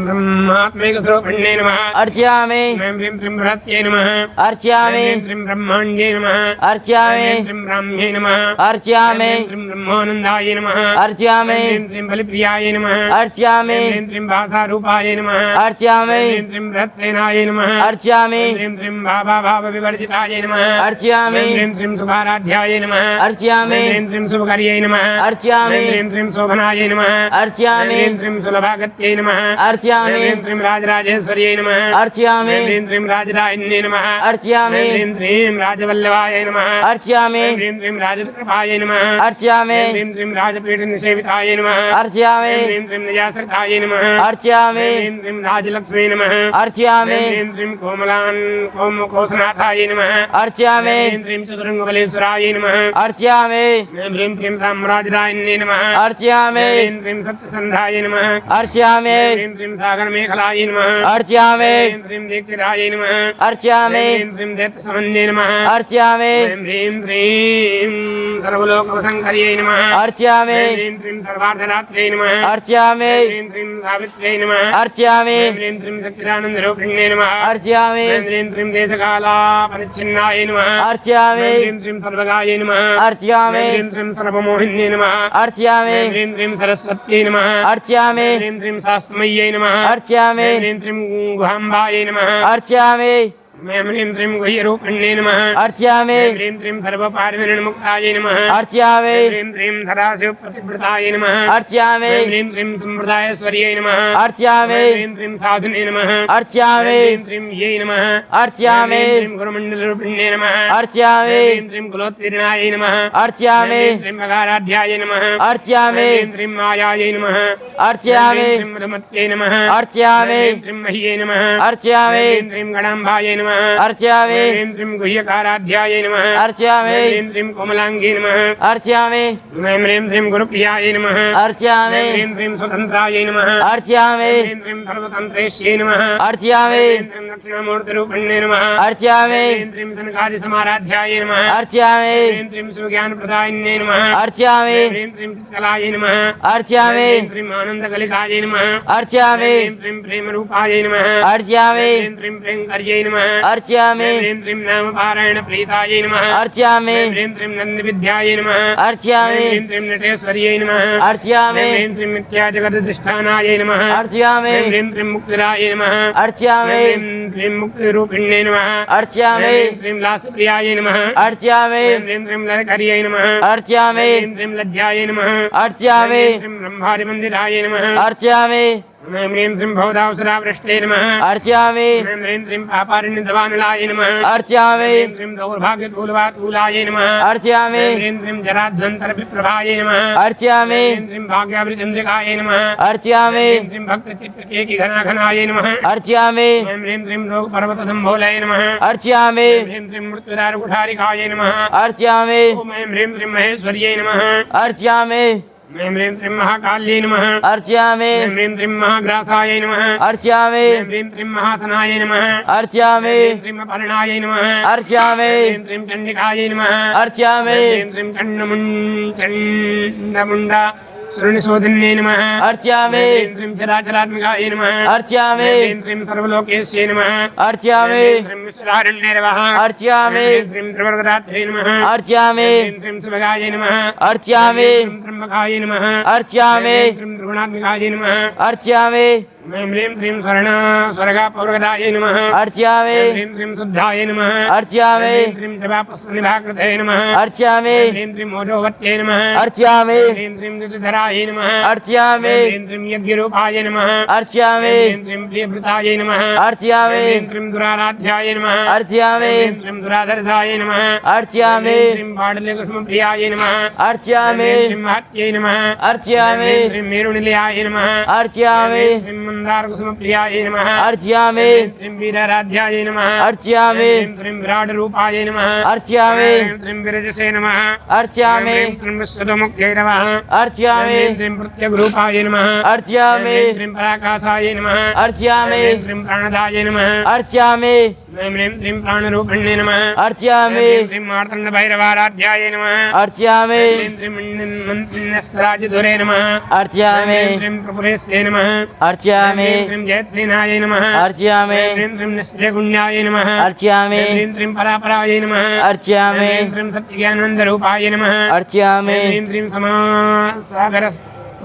ब्रह्मात्मैकस्वरूपिण्यै नमः अर्चयामि ह्रीं श्रीं बृहत्यै नमः अर्चयामि ह्रीं श्रीं ब्रह्माण्ड्यै नमः अर्चयामि ह्रीं श्रीं ब्राह्म्यै नमः अर्चयामि ह्रीं श्रीं ब्रह्मानन्दाय नमः अर्चयामि ह्रीं श्रीं बलिप्रियाय नमः अर्चयामि ह्रीं श्रीं भासारूपाय नमः अर्चयामि ह्रीं श्रीं बृहत्सेनाय नमः अर्चयामि ह्रीं श्रीं भावविवर्जिताय नमः अर्चयामि ह्रीं श्रीं सुभाराध्याय नमः अर्चयामि ह्रीं श्रीं शुभकर्यै नमः अर्चयामि ह्रीं श्रीं शोभनाय नमः अर्चयामि ह्रीं श्रीं सुलभागत्यै नमः अर्चयामि ह्रीं श्रीं राजराजेश्वर्यै नमः अर्चयामि ह्रीं श्रीं राजराज्ञे नमः अर्चयामि ह्रीं श्रीं राजवल्लभाय नमः अर्चयामि ह्रीं श्रीं राजकृपाय नमः अर्चयामि ह्रीं श्रीं राजपीठनिसेविताय नमः अर्चयामि ह्रीं श्रीं निजाश्रिताय नमः अर्चयामि ह्रीं श्रीं राजलक्ष्मी नमः अर्चयामि ह्रीं श्रीं कोसनाथाय नमः अर्चयामि ह्रीं श्रीं चतुरङ्गबलेश्वराय नमः अर्चयामि ह्रीं श्रीं साम्राजराज्ञे नमः अर्चयामि ह्रीं श्रीं सत्यसन्धाय नमः अर्चयामि ह्रीं श्रीं सागरमेखलाय नमः अर्चयामि ह्रीं श्रीं दीक्षिताय नमः अर्चयामि ह्रीं श्रीं दैत्यसमन्ये नमः अर्चयामि ह्रीं श्रीं सर्वलोकवसङ्कर्यै नमः अर्चयामि ह्रीं श्रीं सर्वार्धरात्र्यै नमः अर्चयामि ह्रीं श्रीं सावित्र्यै नमः अर्चयामि ह्रीं श्रीं सच्चिदानन्दरूपिण्यै नमः अर्चयामि ह्रीं श्रीं देशकालापरिच्छिन्नाय नमः अर्चयामि ह्रीं श्रीं सर्वगायै नमः अर्चयामि ह्रीं श्रीं सर्वमोहिन्यै नमः अर्चयामि ह्रीं श्रीं सरस्वत्यै नमः अर्चयामि ह्रीं श्रीं शास्त्रमय्यै नमः अर्चयामि ह्रीं श्रीं गुहाम्बायै नमः अर्चयामि ह्रीं श्रीं गुह्यरूपिण्यै नमः अर्चयामि ह्रीं श्रीं सर्वपारिविर्मुक्तायै नमः अर्चयामि ह्रीं श्रीं सदाशिवप्रतिव्रताय नमः अर्चयामि ह्रीं श्रीं सम्प्रदायस्वर्यै नमः अर्चयामि ह्रीं श्रीं साधुने नमः अर्चयामि ह्रीं श्रीं यै नमः अर्चयामि ह्रीं श्रीं गुरुमण्डलरूपिण्यै नमः अर्चयामि ह्रीं श्रीं कुलोत्तीर्णायै नमः अर्चयामि ह्रीं श्रीं मकाराध्यायै नमः अर्चयामि ह्रीं श्रीं मायायै नमः अर्चयामि ह्रीं श्रीं मधुमत्यै नमः अर्चयामि ह्रीं श्रीं मह्यै नमः अर्चयामि ह्रीं श्रीं गणाम्बायै नमः अर्चयामि ह्रीं श्रीं गुह्यकाराध्यायै नमः अर्चयामि ह्रीं श्रीं कोमलाङ्गी नमः अर्चयामि ह्रीं श्रीं गुरुप्रियायै नमः अर्चयामि ह्रीं श्रीं स्वतन्त्रायै नमः अर्चयामि ह्रीं श्रीं सर्वतन्त्रेश्यै नमः अर्चयामि ह्रीं श्रीं दक्षिणामूर्तिरूपिण्यै नमः अर्चयामि ह्रीं श्रीं सनकादिसमाराध्यायै नमः अर्चयामि ह्रीं श्रीं सुज्ञानप्रदायिन्यै नमः अर्चयामि ह्रीं श्रीं चित्कलायै नमः अर्चयामि ह्रीं श्रीं आनन्दकलिकायै नमः अर्चयामि ह्रीं श्रीं प्रेमरूपायै नमः अर्चयामि ह्रीं श्रीं प्रेङ्कर्यै नमः अर्चयामि ह्रीं श्रीं नामपारायणप्रीतायै नमः अर्चयामि ह्रीं श्रीं नन्दविद्यायै नमः अर्चयामि ह्रीं श्रीं नटेश्वर्यै नमः अर्चयामि ह्रीं श्रीं मिथ्याजगदधिष्ठानायै नमः अर्चयामि ह्रीं श्रीं मुक्तिदायै नमः अर्चयामि ह्रीं श्रीं मुक्तिरूपिण्यै नमः अर्चयामि ह्रीं श्रीं लासप्रियायै नमः अर्चयामि ह्रीं श्रीं ललकर्यै नमः अर्चयामि ह्रीं श्रीं लज्जायै नमः अर्चयामि ह्रीं श्रीं ब्रह्मादिमन्दिरायै नमः अर्चयामि ह्रीं श्रीं भवदावसरावृष्टे नमः अर्चयामि ह्रीं श्रीं पापारण्यधवानलाय नमः अर्चयामि ह्रीं श्रीं दौर्भाग्यतूलवातूलाय नमः अर्चयामि ह्रीं श्रीं जराध्वन्तरविप्रभायै नमः अर्चयामि ह्रीं श्रीं भाग्याभिचन्द्रिकायै नमः अर्चयामि ह्रीं श्रीं भक्तचित्तकेकिघनाघनायै नमः अर्चयामि ह्रीं श्रीं लोकपर्वतदम्भोलाय नमः अर्चयामि ह्रीं श्रीं मृत्युदारुकुठारिकायै नमः अर्चयामि ॐ ह्रीं श्रीं महेश्वर्यै नमः अर्चयामि ह्रीं श्रीं महाकाल्यै नमः अर्चयामि ह्रीं श्रीं महाग्रासायै नमः अर्चयामि ह्रीं श्रीं महासनायै नमः अर्चयामि ह्रीं श्रीं अपर्णायै नमः अर्चयामि ह्रीं श्रीं चण्डिकायै नमः अर्चयामि ह्रीं श्रीं चण्डमुण्डा श्रुणिशोधिन्यै नमः अर्चयामि ह्रीं श्रीं चराचरात्मिकायै नमः अर्चयामि ह्रीं श्रीं सर्वलोकेश्यै नमः अर्चयामि ह्रीं श्रीं विश्वरारण्यर्वः अर्चयामि ह्रीं श्रीं त्रिवरदरात्रे नमः अर्चयामि ह्रीं श्रीं सुभगायै नमः अर्चयामि ह्रीं श्रीं त्र्यम्बकायै नमः अर्चयामि ह्रीं श्रीं त्रिगुणात्मिकायै नमः अर्चयामि ह्रीं श्रीं स्वर्गापौर्गदायै नमः अर्चयामि ह्रीं श्रीं शुद्धायै नमः अर्चयामि ह्रीं श्रीं जपापस्मनिभाकृतये नमः अर्चयामि ह्रीं श्रीं ओजोवत्यै नमः अर्चयामि ह्रीं श्रीं द्युतिधरायै नमः अर्चयामि ह्रीं श्रीं यज्ञरूपायै नमः अर्चयामि ह्रीं श्रीं प्रियभृतायै नमः अर्चयामि ह्रीं श्रीं दुराराध्यायै नमः अर्चयामि ह्रीं श्रीं दुराधरसायै नमः अर्चयामि ह्रीं श्रीं पाडल्यकुसुमप्रियायै नमः अर्चयामि ह्रीं श्रीं महत्यै नमः अर्चयामि ह्रीं श्रीं मेरुनिलयायै नमः अर्चयामि ह्रीं श्रीं मन्दारकुसुमप्रियायै नमः अर्चयामि ह्रीं श्रीं वीराराध्यायै नमः अर्चयामि ह्रीं श्रीं विराटरूपायै नमः अर्चयामि ह्रीं श्रीं विरजसे नमः अर्चयामि ह्रीं श्रीं विश्वतोमुख्यै नमः अर्चयामि ह्रीं श्रीं प्रत्यग्रूपायै नमः अर्चयामि ह्रीं श्रीं पराकाशायै नमः अर्चयामि ह्रीं श्रीं प्राणदायै नमः अर्चयामि ऐं ह्रीं श्रीं प्राणरूपिण्ये नमः अर्चयामि ऐं ह्रीं श्रीं मार्तण्डभैरवाराध्याय नमः अर्चयामि ऐं श्रीं मन्त्रन्यस्त्राजधुरे नमः अर्चयामि ऐं श्रीं प्रपुरेस्ये नमः अर्चयामि ऐं श्रीं जयत्सेनाय नमः अर्चयामि ऐं श्रीं निश्चयगुण्याय नमः अर्चयामि ऐं श्रीं परापराय नमः अर्चयामि ऐं श्रीं सत्यज्ञानवन्दरूपाय नमः अर्चयामि ऐं श्रीं समासागर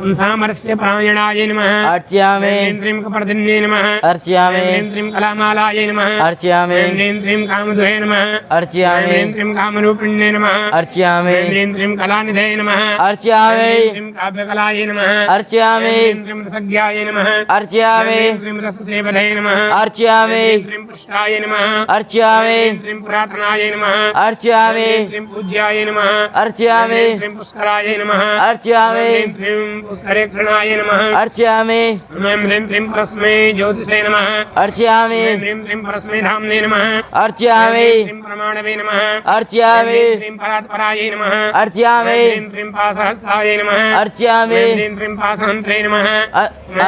सामरस्य प्रायणाय नमः अर्चयामि ऐं श्रीं कपर्दिन्ये नमः अर्चयामि ऐं श्रीं कलामालाय नमः अर्चयामि ऐं श्रीं कामधुहे नमः अर्चयामि ऐं श्रीं कामरूपिण्ये नमः अर्चयामि ऐं श्रीं कलानिधये नमः अर्चयामि ऐं श्रीं काव्यकलाय नमः अर्चयामि ऐं श्रीं रसज्ञाय नमः अर्चयामि ऐं श्रीं रससेवधये नमः अर्चयामि ऐं श्रीं पुष्टाय नमः अर्चयामि ऐं श्रीं पुरातनाय नमः अर्चयामि ऐं श्रीं पूज्याय नमः अर्चयामि ऐं श्रीं पुष्कराय नमः अर्चयामि ऐं श्रीं पुष्करेक्षणाय नमः अर्चयामि ऐं ह्रीं श्रीं परस्मै ज्योतिषे नमः अर्चयामि ऐं ह्रीं श्रीं परस्मै धाम्ने नमः अर्चयामि ऐं श्रीं प्रमाणवे नमः अर्चयामि ऐं श्रीं परात्पराय नमः अर्चयामि ऐं श्रीं पाशहस्ताय नमः अर्चयामि ऐं श्रीं पाशहन्त्रे नमः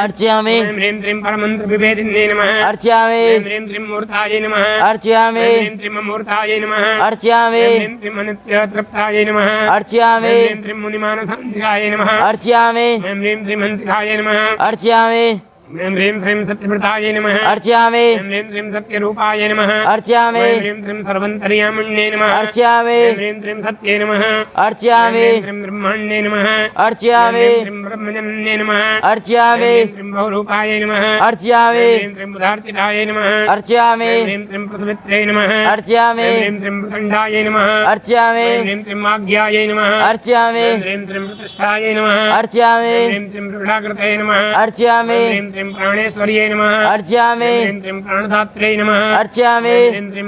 अर्चयामि ऐं ह्रीं परमन्त्रविभेदिन्ये नमः अर्चयामि ऐं ह्रीं मूर्ताय नमः अर्चयामि ऐं ह्रीं मूर्ताय नमः अर्चयामि ऐं ह्रीं अनित्यतृप्ताय नमः अर्चयामि ऐं ह्रीं मुनिमानसंसिकाय नमः अर्चयामि ऐं ह्रीं हंसिकाय नमः अर्चयामि ऐं ह्रीं सत्यव्रताय नमः अर्चयामि ऐं ह्रीं सत्यरूपाय नमः अर्चयामि ऐं ह्रीं सर्वन्तर्यामिण्ये नमः अर्चयामि ऐं ह्रीं सत्ये नमः अर्चयामि ऐं ह्रीं ब्रह्मण्ये नमः अर्चयामि ऐं ह्रीं ब्रह्मजन्ये नमः अर्चयामि ऐं ह्रीं बहुरूपाय नमः अर्चयामि ऐं ह्रीं बुधार्चिताय नमः अर्चयामि ऐं ह्रीं प्रसवित्रे नमः अर्चयामि ऐं ह्रीं प्रचण्डाय नमः अर्चयामि ऐं ह्रीं आज्ञाय नमः अर्चयामि ऐं ह्रीं प्रतिष्ठाय नमः अर्चयामि ऐं ह्रीं प्रकटाकृते नमः अर्चयामि ऐं ह्रीं प्राणेश्वर्यै नमः अर्चयामि ऐं ह्रीं प्राणदात्रे नमः अर्चयामि ऐं ह्रीं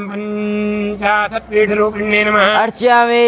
पञ्चाशत्पीठरूपिण्ये नमः अर्चयामि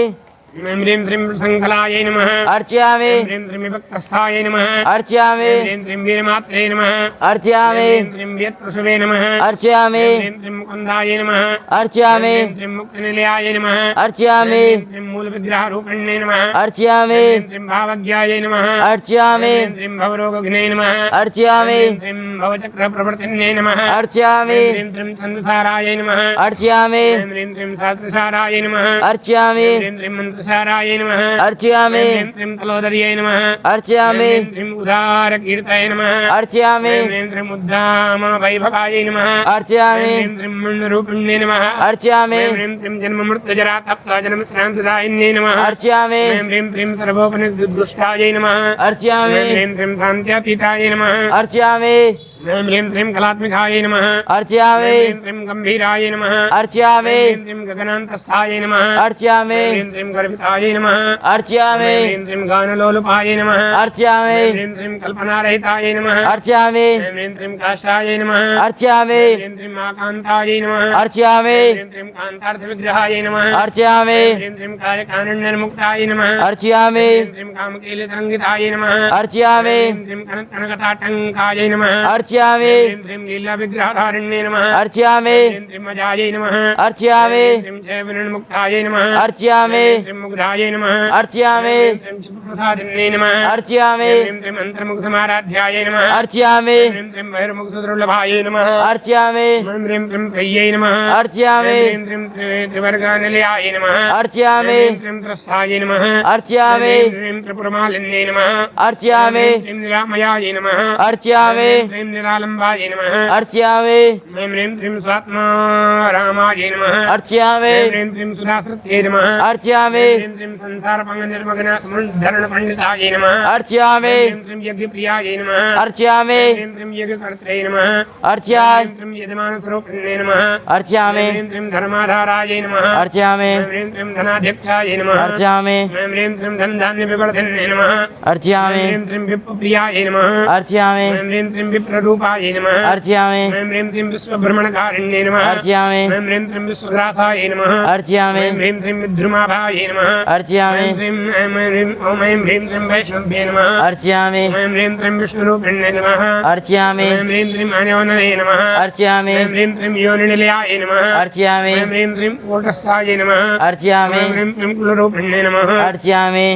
ऐं ह्रीं शङ्खलायै नमः अर्चयामि ऐं ह्रीं विभक्तस्थाय नमः अर्चयामि ऐं ह्रीं वीरमात्रे नमः अर्चयामि ऐं ह्रीं व्यत्प्रसवे नमः अर्चयामि ऐं ह्रीं मुकुन्दाय नमः अर्चयामि ऐं ह्रीं मुक्तिनिलयाय नमः अर्चयामि ऐं ह्रीं मूलविग्रहरूपिण्ये नमः अर्चयामि ऐं ह्रीं भावज्ञाय नमः अर्चयामि ऐं ह्रीं भवरोगघ्ने नमः अर्चयामि ऐं ह्रीं भवचक्रप्रवर्तिन्ये नमः अर्चयामि ऐं ह्रीं छन्दसाराय नमः अर्चयामि ऐं ह्रीं शास्त्रसाराय नमः अर्चयामि ऐं ह्रीं मन्त्रसाराय नमः अर्चयामि ऐं ह्रीं तलोदर्यै नमः अर्चयामि ऐं ह्रीं उदारकीर्तये नमः अर्चयामि ऐं ह्रीं उद्धामवैभवाय नमः अर्चयामि ऐं ह्रीं मण्डरूपिण्ये नमः अर्चयामि ऐं ह्रीं जन्ममृत्युजरातप्तजन्मश्रान्तदायिन्ये नमः अर्चयामि ऐं ह्रीं सर्वोपनिषदुष्टायै नमः अर्चयामि ऐं ह्रीं शान्त्यातीताय नमः अर्चयामि ऐं ह्रीं कलात्मिकाय नमः अर्चयामि ऐं ह्रीं गम्भीराय नमः अर्चयामि ऐं ह्रीं गगनान्तस्थाय नमः अर्चयामि ऐं ह्रीं गर्भिताय नमः अर्चयामि ऐं ह्रीं गानलोलुपाय नमः अर्चयामि ऐं ह्रीं कल्पनारहिताय नमः अर्चयामि ऐं ह्रीं काष्ठाय नमः अर्चयामि ऐं ह्रीं आकान्ताय नमः अर्चयामि ऐं ह्रीं कान्तार्थविग्रहाय नमः अर्चयामि ऐं ह्रीं कार्यकारुण्यर्मुक्ताय नमः अर्चयामि ऐं ह्रीं कामकीलतरङ्गिताय नमः अर्चयामि ऐं ह्रीं कनकताटङ्काय नमः अर्चयामि ऐं ह्रीं लीलाविग्रहधारिण्ये नमः अर्चयामि ऐं ह्रीं अजायै नमः अर्चयामि ऐं ह्रीं चैवनिर्मुक्ताय नमः अर्चयामि ऐं ह्रीं मुग्धाय नमः अर्चयामि ऐं ह्रीं शिवप्रसादिन्ये नमः अर्चयामि ऐं ह्रीं अन्तर्मुखसमाराध्याय नमः अर्चयामि ऐं ह्रीं बहिर्मुखसुदुर्लभाय नमः अर्चयामि ऐं ह्रीं त्र्यै नमः अर्चयामि ऐं ह्रीं त्रिवर्गानिलयाय नमः अर्चयामि ऐं ह्रीं त्रस्ताय नमः अर्चयामि ऐं ह्रीं त्रिपुरमालिन्ये नमः अर्चयामि ऐं ह्रीं निरामयाय नमः अर्चयामि ऐं ह्रीं निरालम्बाय नमः अर्चयामि ऐं ह्रीं स्वात्मारामाय नमः अर्चयामि ऐं ह्रीं सुधाश्रुत्यै नमः अर्चयामि ऐं ह्रीं संसारपङ्गनिर्मग्नसमुद्धरणपण्डिताय नमः अर्चयामि ऐं ह्रीं यज्ञप्रियाय नमः अर्चयामि ऐं ह्रीं यज्ञकर्त्रे नमः अर्चयामि ऐं ह्रीं यजमानस्वरूपिण्ये नमः अर्चयामि ऐं ह्रीं धर्माधाराय नमः अर्चयामि ऐं ह्रीं धनाध्यक्षाय नमः अर्चयामि ऐं ह्रीं धनधान्यविवर्धिन्ये नमः अर्चयामि ऐं ह्रीं विप्रियाय नमः अर्चयामि ऐं ह्रीं विप्ररूपाय नमः अर्चयामि ऐं ह्रीं विश्वभ्रमणकारिण्ये नमः अर्चयामि ऐं ह्रीं विश्वग्रासाय नमः अर्चयामि ऐं ह्रीं विद्रुमाभाय नमः अर्चयामि ऐं ह्रीं वैष्णव्ये नमः अर्चयामि ऐं ह्रीं विष्णुरूपिण्ये नमः अर्चयामि ऐं ह्रीं अनयोनये नमः अर्चयामि ऐं ह्रीं योनिनिलयाय नमः अर्चयामि ऐं ह्रीं कूटस्थाय नमः अर्चयामि ऐं ह्रीं कुलरूपिण्ये नमः अर्चयामि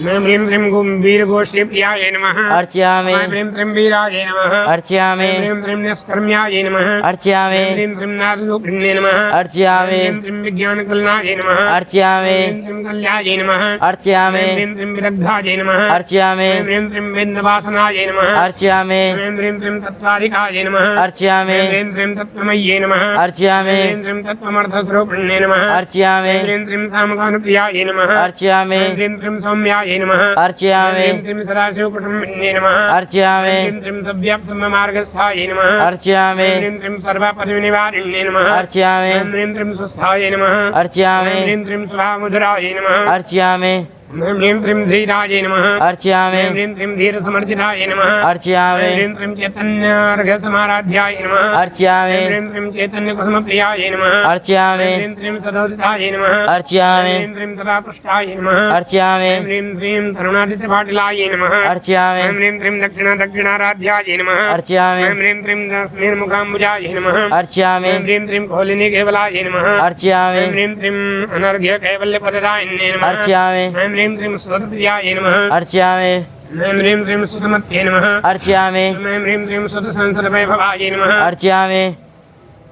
मैं ह्रीं श्रीं वीरगोष्ठीप्रियाय नमः अर्चयामि मैं ह्रीं श्रीं वीराय नमः अर्चयामि ह्रीं श्रीं निष्कर्म्याय नमः अर्चयामि ह्रीं श्रीं नादरूपिण्ये नमः अर्चयामि ह्रीं श्रीं विज्ञानकलनाय नमः अर्चयामि ह्रीं श्रीं कल्याय नमः अर्चयामि ह्रीं श्रीं विदग्धाय नमः अर्चयामि ह्रीं श्रीं वेदवासनाय नमः अर्चयामि ह्रीं श्रीं तत्त्वाधिकाय नमः अर्चयामि ह्रीं श्रीं तत्त्वमय्ये नमः अर्चयामि ह्रीं श्रीं तत्त्वमर्थस्वरूपिण्ये नमः अर्चयामि ह्रीं श्रीं सामगानुप्रियाय नमः अर्चयामि ह्रीं श्रीं सौम्याय नमः अर्चयामि ह्रीं श्रीं सदाशिवकुटुम्बिन्ये नमः अर्चयामि ह्रीं श्रीं सव्याप्सममार्गस्थाय नमः अर्चयामि ह्रीं श्रीं सर्वपदविनिवारिण्ये नमः अर्चयामि ह्रीं श्रीं स्वस्थाय नमः अर्चयामि ह्रीं श्रीं स्वभावमुद्राय नमः अर्चयामि ह्रीं श्रीं धीराय नमः अर्चयामि ह्रीं श्रीं धीरसमर्जिताय नमः अर्चयामि ह्रीं श्रीं चैतन्यार्घसमाराध्याय नमः अर्चयामि ह्रीं श्रीं चैतन्यकुसुमप्रियाय नमः अर्चयामि ह्रीं श्रीं सदोदिताय नमः अर्चयामि ह्रीं श्रीं सदातुष्टाय नमः अर्चयामि ह्रीं श्रीं तरुणादित्यपाटिलाय नमः अर्चयामि ह्रीं श्रीं दक्षिणाराध्याय नमः अर्चयामि ह्रीं श्रीं तस्मिन्मुखाम्बुजाय नमः अर्चयामि ह्रीं श्रीं कोलिनी केवलाय नमः अर्चयामि ह्रीं श्रीं अनर्घ्य कैवल्यपददायिन्ये नमः अर्चयामि ह्रीं श्रीं स्तोत्रप्रियाय नमः अर्चयामि ह्रीं श्रीं स्तुतमत्ये नमः अर्चयामि ह्रीं श्रीं स्तुतसंसर्वैभवाय नमः अर्चयामि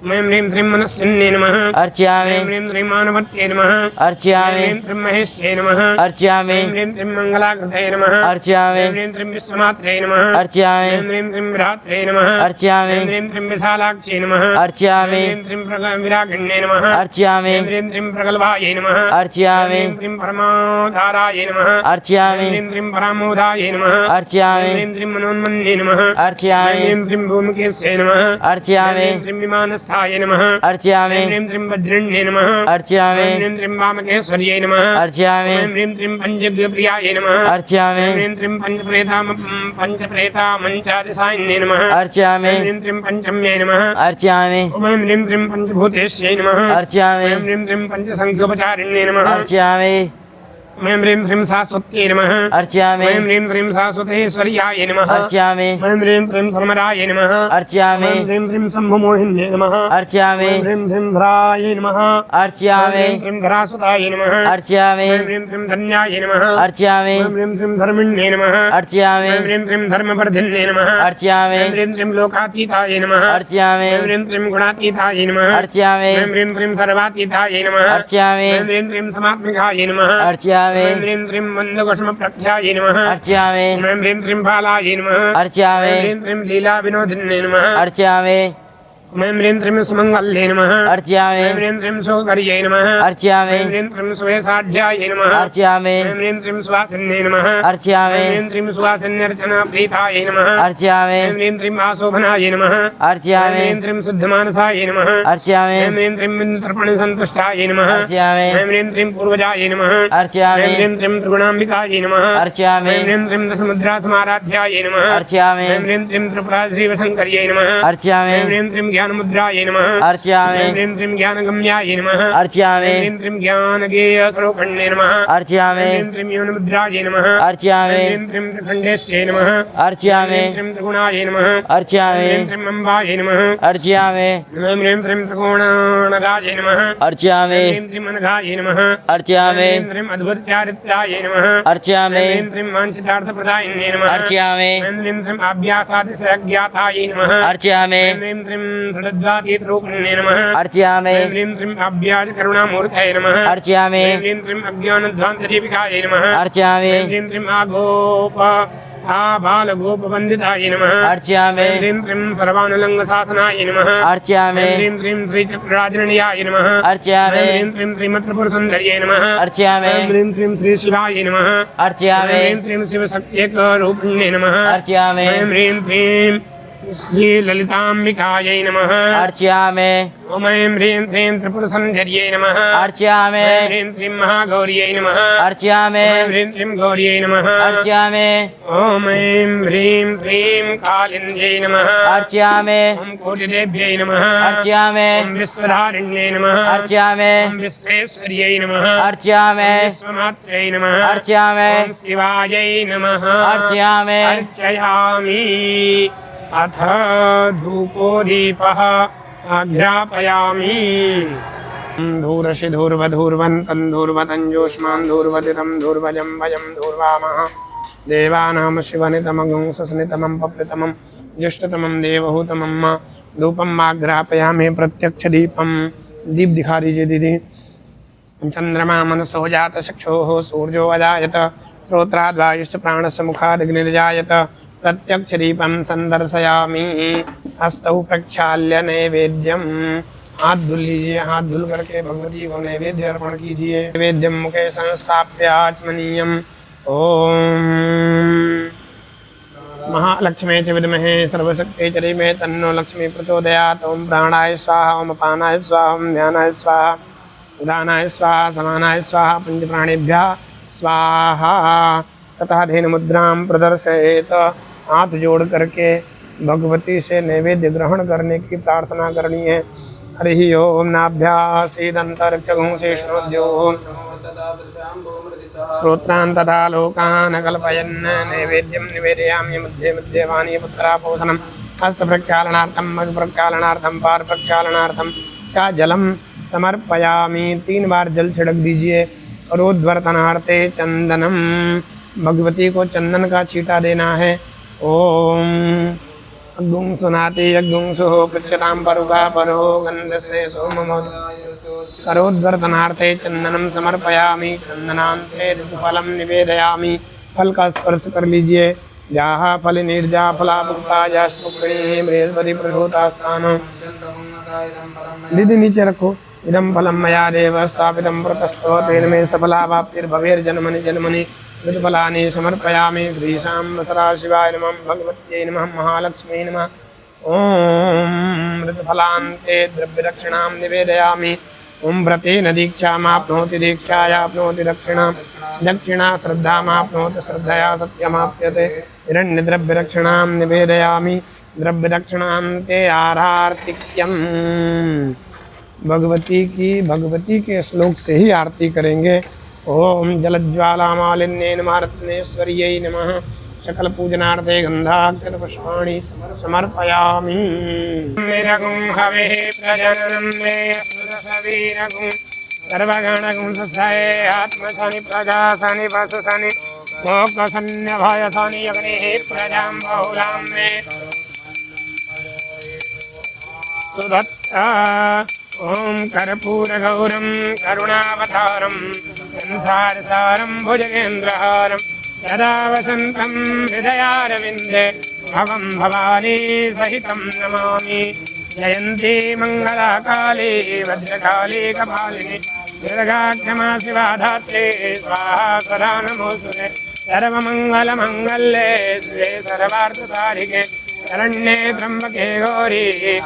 ह्रीं श्रीं मनस्विन्ये नमः अर्चयामि ह्रीं श्रीं मानवत्ये नमः अर्चयामि ह्रीं श्रीं महेश्ये नमः अर्चयामि ह्रीं श्रीं मङ्गलाकृते नमः अर्चयामि ह्रीं श्रीं विश्वमात्रे नमः अर्चयामि ह्रीं श्रीं विधात्रे नमः अर्चयामि ह्रीं श्रीं विशालाक्षे नमः अर्चयामि ह्रीं श्रीं विरागिण्ये नमः अर्चयामि ह्रीं श्रीं प्रगल्भाय नमः अर्चयामि ह्रीं श्रीं परमाधाराय नमः अर्चयामि ह्रीं श्रीं परामोदाय नमः अर्चयामि ह्रीं श्रीं मनोन्मन्ये नमः अर्चयामि ह्रीं श्रीं भूमिकेशे नमः अर्चयामि ह्रीं श्रीं विमानस्थाय नमः अर्चयामि ह्रीं श्रीं वज्रण्ये नमः अर्चयामि ह्रीं श्रीं वामकेश्वर्ये नमः अर्चयामि ह्रीं श्रीं पञ्चज्ञप्रियाय नमः अर्चयामि ह्रीं श्रीं पञ्चप्रेतामञ्चादिसायिन्ये नमः अर्चयामि ह्रीं श्रीं पञ्चम्ये नमः अर्चयामि ह्रीं श्रीं पञ्चभूतेश्यै नमः अर्चयामि ह्रीं श्रीं पञ्चसङ्ख्योपचारिण्ये नमः अर्चयामि ह्रीं श्रीं शाश्वत्यै नमः अर्चयामि ह्रीं श्रीं शाश्वतेश्वर्याय नमः अर्चयामि ह्रीं श्रीं सर्मराय नमः अर्चयामि ह्रीं श्रीं शम्भुमोहिन्ये नमः अर्चयामि ह्रीं श्रीं धराय नमः अर्चयामि ह्रीं श्रीं धरासुताय नमः अर्चयामि ह्रीं श्रीं धन्याय नमः अर्चयामि ह्रीं श्रीं धर्मिण्ये नमः अर्चयामि ह्रीं श्रीं धर्मवर्धिन्ये नमः अर्चयामि ह्रीं श्रीं लोकातीताय नमः अर्चयामि ह्रीं श्रीं गुणातीताय नमः अर्चयामि ह्रीं श्रीं सर्वातीताय नमः अर्चयामि ह्रीं श्रीं समात्मिकाय नमः अर्चयामि ह्रीं श्रीं वन्दकुष्मप्रख्याय नमः अर्चयामि ह्रीं श्रीं बालाय नमः अर्चयामि ह्रीं श्रीं लीलाविनोदिन्ये नमः अर्चयामि ह्रीं श्रीं सुमङ्गल्ये नमः अर्चयामि ह्रीं श्रीं सौकर्यै नमः अर्चयामि ह्रीं श्रीं सुवेशाढ्याय नमः अर्चयामि ह्रीं श्रीं सुवासिन्ये नमः अर्चयामि ह्रीं श्रीं सुवासिन्यर्चनाप्रीताय नमः अर्चयामि ह्रीं श्रीं आशोभनाय नमः अर्चयामि ह्रीं श्रीं शुद्धमानसाय नमः अर्चयामि ह्रीं श्रीं तर्पणसन्तुष्टाय नमः अर्चयामि ह्रीं श्रीं पूर्वजाय नमः अर्चयामि ह्रीं श्रीं त्रिगुणाम्बिकाय नमः अर्चयामि ह्रीं श्रीं दशमुद्रासमाराध्याय नमः अर्चयामि ह्रीं श्रीं त्रिपुराश्रीवशङ्कर्यै नमः अर्चयामि ह्रीं श्रीं ज्ञानमुद्राय नमः अर्चयामि ह्रीं श्रीं ज्ञानगम्याय नमः अर्चयामि ह्रीं श्रीं ज्ञानगेयस्वरूपिण्ये नमः अर्चयामि ह्रीं श्रीं योनिमुद्राय नमः अर्चयामि ह्रीं श्रीं त्रिखण्डेश्यै नमः अर्चयामि ह्रीं श्रीं त्रिगुणाय नमः अर्चयामि ह्रीं श्रीं अम्बाय नमः अर्चयामि ह्रीं श्रीं त्रिकोणानगाय नमः अर्चयामि ह्रीं श्रीं अनघाय नमः अर्चयामि ह्रीं श्रीं अद्भुतचारित्राय नमः अर्चयामि ह्रीं श्रीं वाञ्छितार्थप्रदायिन्ये नमः अर्चयामि ह्रीं श्रीं अभ्यासादिशज्ञाताय नमः अर्चयामि ह्रीं श्रीं षडद्वातीतरूपिण्ये नमः अर्चयामि ह्रीं श्रीं अभ्याजकरुणामूर्तये नमः अर्चयामि ह्रीं श्रीं अज्ञानध्वान्तदीपिकायै नमः अर्चयामि ह्रीं श्रीं बालगोपवन्दिताय नमः अर्चयामि ह्रीं श्रीं सर्वानुलङ्घसाधनाय नमः अर्चयामि ह्रीं श्रीं श्रीचक्रराजनिलयाय नमः अर्चयामि ह्रीं श्रीं श्रीमत्त्रिपुरसुन्दर्यै नमः अर्चयामि ह्रीं श्रीं श्रीशिवाय नमः अर्चयामि ह्रीं श्रीं शिवशक्त्येकरूपिण्ये नमः अर्चयामि ह्रीं श्रीं श्रीललिताम्बिकायै नमः अर्चयामि ॐ ह्रीं श्रीं त्रिपुरसुन्दर्यै नमः अर्चयामि ह्रीं श्रीं महागौर्यै नमः अर्चयामि ह्रीं श्रीं गौर्यै नमः अर्चयामि ॐ ह्रीं श्रीं कालिन्द्यै नमः अर्चयामि ॐ कोटिदेव्यै नमः अर्चयामि ॐ विश्वधारिण्यै नमः अर्चयामि ॐ विश्वेश्वर्यै नमः अर्चयामि ॐ विश्वमात्रै नमः अर्चयामि ॐ शिवायै नमः अर्चयामि अर्चयामि अथ धूपो दीपः आघ्रापयामि धूरशि धूर्वधूर्वन्तं धूर्वतञ्जोष्मान् धूर्वतितं धूर्वजं भजं धूर्वामः देवानां शिवनितमगुं सस्नितमं पप्रितमं ज्येष्ठतमं देवहूतमं धूपं माग्रापयामि प्रत्यक्ष दीपम दीप दिखा दीजिए दीदी। चंद्रमा मनसो जात चक्षुः सूर्यो अजायत श्रोत्राद्वायुश्च प्राणस्य मुखादग्निर्जायत प्रत्यक्ष दीपं संदर्शयामि हस्तौ प्रक्षाल्य नैवेद्यम। हाथ धुल लीजिए, हाथ धुल करके भगवती को नैवेद्य अर्पण कीजिए। नैवेद्यम मुखे संस्थाप्य आचमनीयम। ओम महालक्ष्मी च विद्महे सर्वशक्ति च धीमहि तन्नो लक्ष्मी प्रचोदयात्। ओम प्राणाय स्वाहा, ओम अपानाय स्वाहा, ओम ध्यानाय स्वाहा, उदानाय स्वाहा, समानाय स्वाहा, पंचप्राणेभ्यः स्वाहा। तथा धेनु मुद्रां प्रदर्शयेत। हाथ जोड़ करके भगवती से नैवेद्य ग्रहण करने की प्रार्थना करनी है। हरि ओम नाभ्यासीदन्तरिक्षगुं शेषणोद्यो श्रोत्रान् तथा लोकान् कल्पयन् नैवेद्यं निवेदयामि। मध्ये मध्ये वाणी पुत्रापोषणं हस्तप्रक्षालनार्थं मधुप्रक्षालनार्थं पादप्रक्षालनार्थं च जलं समर्पयामि। 3 बार जल छिड़क दीजिए। रोद्वर्तनार्थे चंदनम। भगवती को चंदन का छींटा देना है। ओम अग्गुं सुनाति अग्गुं सुहो पृच्छतां परुगा परो गन्धसे सोममोद। करोद्वर्तनार्थे चंदनम समर्पयामि। चंदनान्ते ऋतुफलं निवेदयामि। फल का स्पर्श कर लीजिए। जाहा फल निर्जा फला भुक्ता जास्मुक्णी बृहस्पति प्रसूतास्थान। दीदी नीचे रखो। इदं फलं मया देव स्थापितं प्रतस्तो तेन मे सफलावाप्तिर्भवेर्जन्मनि जन्मनि ऋतुफलानि समर्पयामि। ग्रीशां सदाशिवाय नमः। भगवत्यै नमः। महालक्ष्मी नमः। ओम ऋतुफलान्ते द्रव्यदक्षिणां निवेदयामि। ओम व्रतेन दीक्षामाप्नोति दीक्षायाप्नोति दक्षिणां दक्षिणा श्रद्धामाप्नोति श्रद्धया सत्यमाप्यते। हिरण्यद्रव्यदक्षिणां निवेदयामि। द्रव्यदक्षिणान्ते आरार्तिक्यम्। भगवती के श्लोक से ही आरती करेंगे। ओम जलज्वालामालिन्ये नमः रत्नेश्वर्यै नमः। सकल पूजनार्थे गंधाक्षत पुष्पाणि समर्पयामि। मेरगुं हवेः प्रजननं मे असुरसवीरगुं सर्वगणगुं सस्ये आत्मसनि प्रजासनि वसुसनि मोक्षसन्न्यभयसनि अग्निः प्रजां बहुलां मे सुदत्ता। ओम कर्पूरगौरं करुणावतारं संसारसारं भुजगेन्द्रहारं सदा वसन्तं हृदयारविन्दे भवं भवानी सहितं नमामि। जयन्ती मङ्गलाकाली भद्रकाली कपालिनी दुर्गा क्षमा शिवा धात्री स्वाहा सदा नमोऽस्तुते। सर्वमङ्गलमङ्गल्ये शिवे सर्वार्थसाधिके शरण्ये त्र्यम्बके गौरी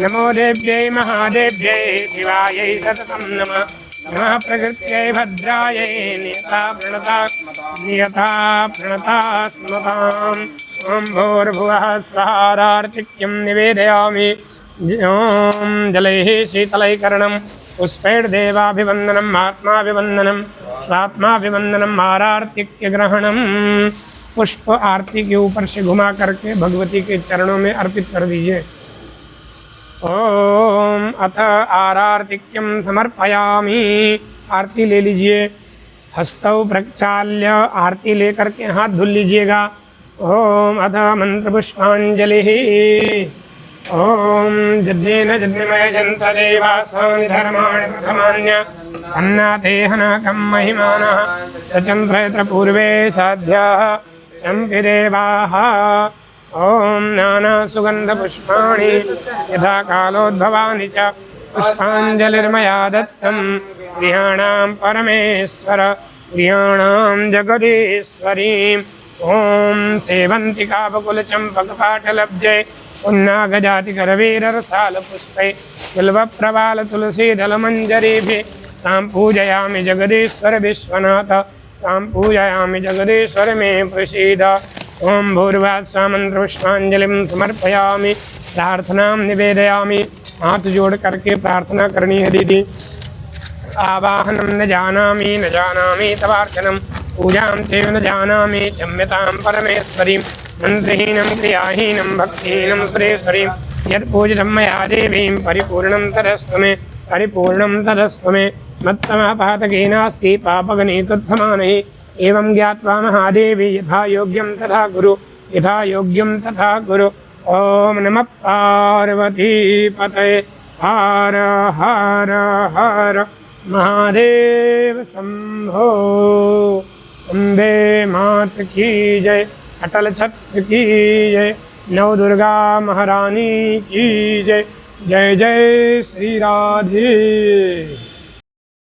नमो देव्यै महादेव्यै शिवायै सततं नमः। नमः प्रकृत्यै भद्रायै नियता प्रणता स्मताम्। ओम भूर्भुवः स्वाहारार्तिक्यं निवेदयामि। ओम जलैः शीतलैकरणं पुष्पैर्देवाभिवन्दनम् आत्माभिवन्दनं स्वात्माभिवन्दनम् आरार्तिक्यग्रहणं। पुष्प आरती के ऊपर से घुमा करके भगवती के चरणों में अर्पित कर दीजिए। ओम अथ आरार्तिक्यं समर्पयामि। आरती ले लीजिए। हस्तौ प्रक्षाल्य आरती लेकर के हाथ धुल लीजिएगा। ओम अथ मंत्र पुष्पांजलि। ओम यज्ञेन यज्ञमय जन्त देवास्तानि धर्माणि प्रथमान्य अन्नाते हनकं महिमानः सचन्द्रयत्र पूर्वे साध्याः शम्पि देवाः। ओम नाना सुगंध पुष्पाणि यथा कालोद्भवानि च पुष्पांजलिर्मया दत्तं गृहाणां परमेश्वर गृहाणां जगदीश्वरीम्। ओम सेवन्तिका बकुलचम्पकपाटलब्जे उन्नागजातिकरवीररसालपुष्पै बिल्वप्रवालतुलसीदलमञ्जरीभिः तां पूजयामि जगदीश्वर विश्वनाथ। तां पूजयामि जगदीश्वर मे प्रसीद। ओम भूर्भुवः स्वः मंत्रपुष्पांजलिं समर्पयामि। प्रार्थनां निवेदयामि। हाथ जोड़ करके प्रार्थना करनी है दीदी। आवाहनं न जानामि तवार्चनं पूजां चैव न जानामि क्षम्यतां परमेश्वरीं। मंत्रहीनं क्रियाहीनं भक्तिहीनं सुरेश्वरीं यत्पूजितं मया देवीं परिपूर्णं तदस्तु मे। परिपूर्णं तदस्तु मे मत्तमः पातके नास्ति पापगणे तत्समानः एवं ज्ञात्वा महादेवी यथा योग्यं तथा कुरु यथा योग्यं तथा कुरु ॐ नमः पार्वतीपतये हर हर हर महादेव शंभो अम्बे मात की जय अटल छत्र की जय नव दुर्गा महारानी की जय जय जय श्री राधे।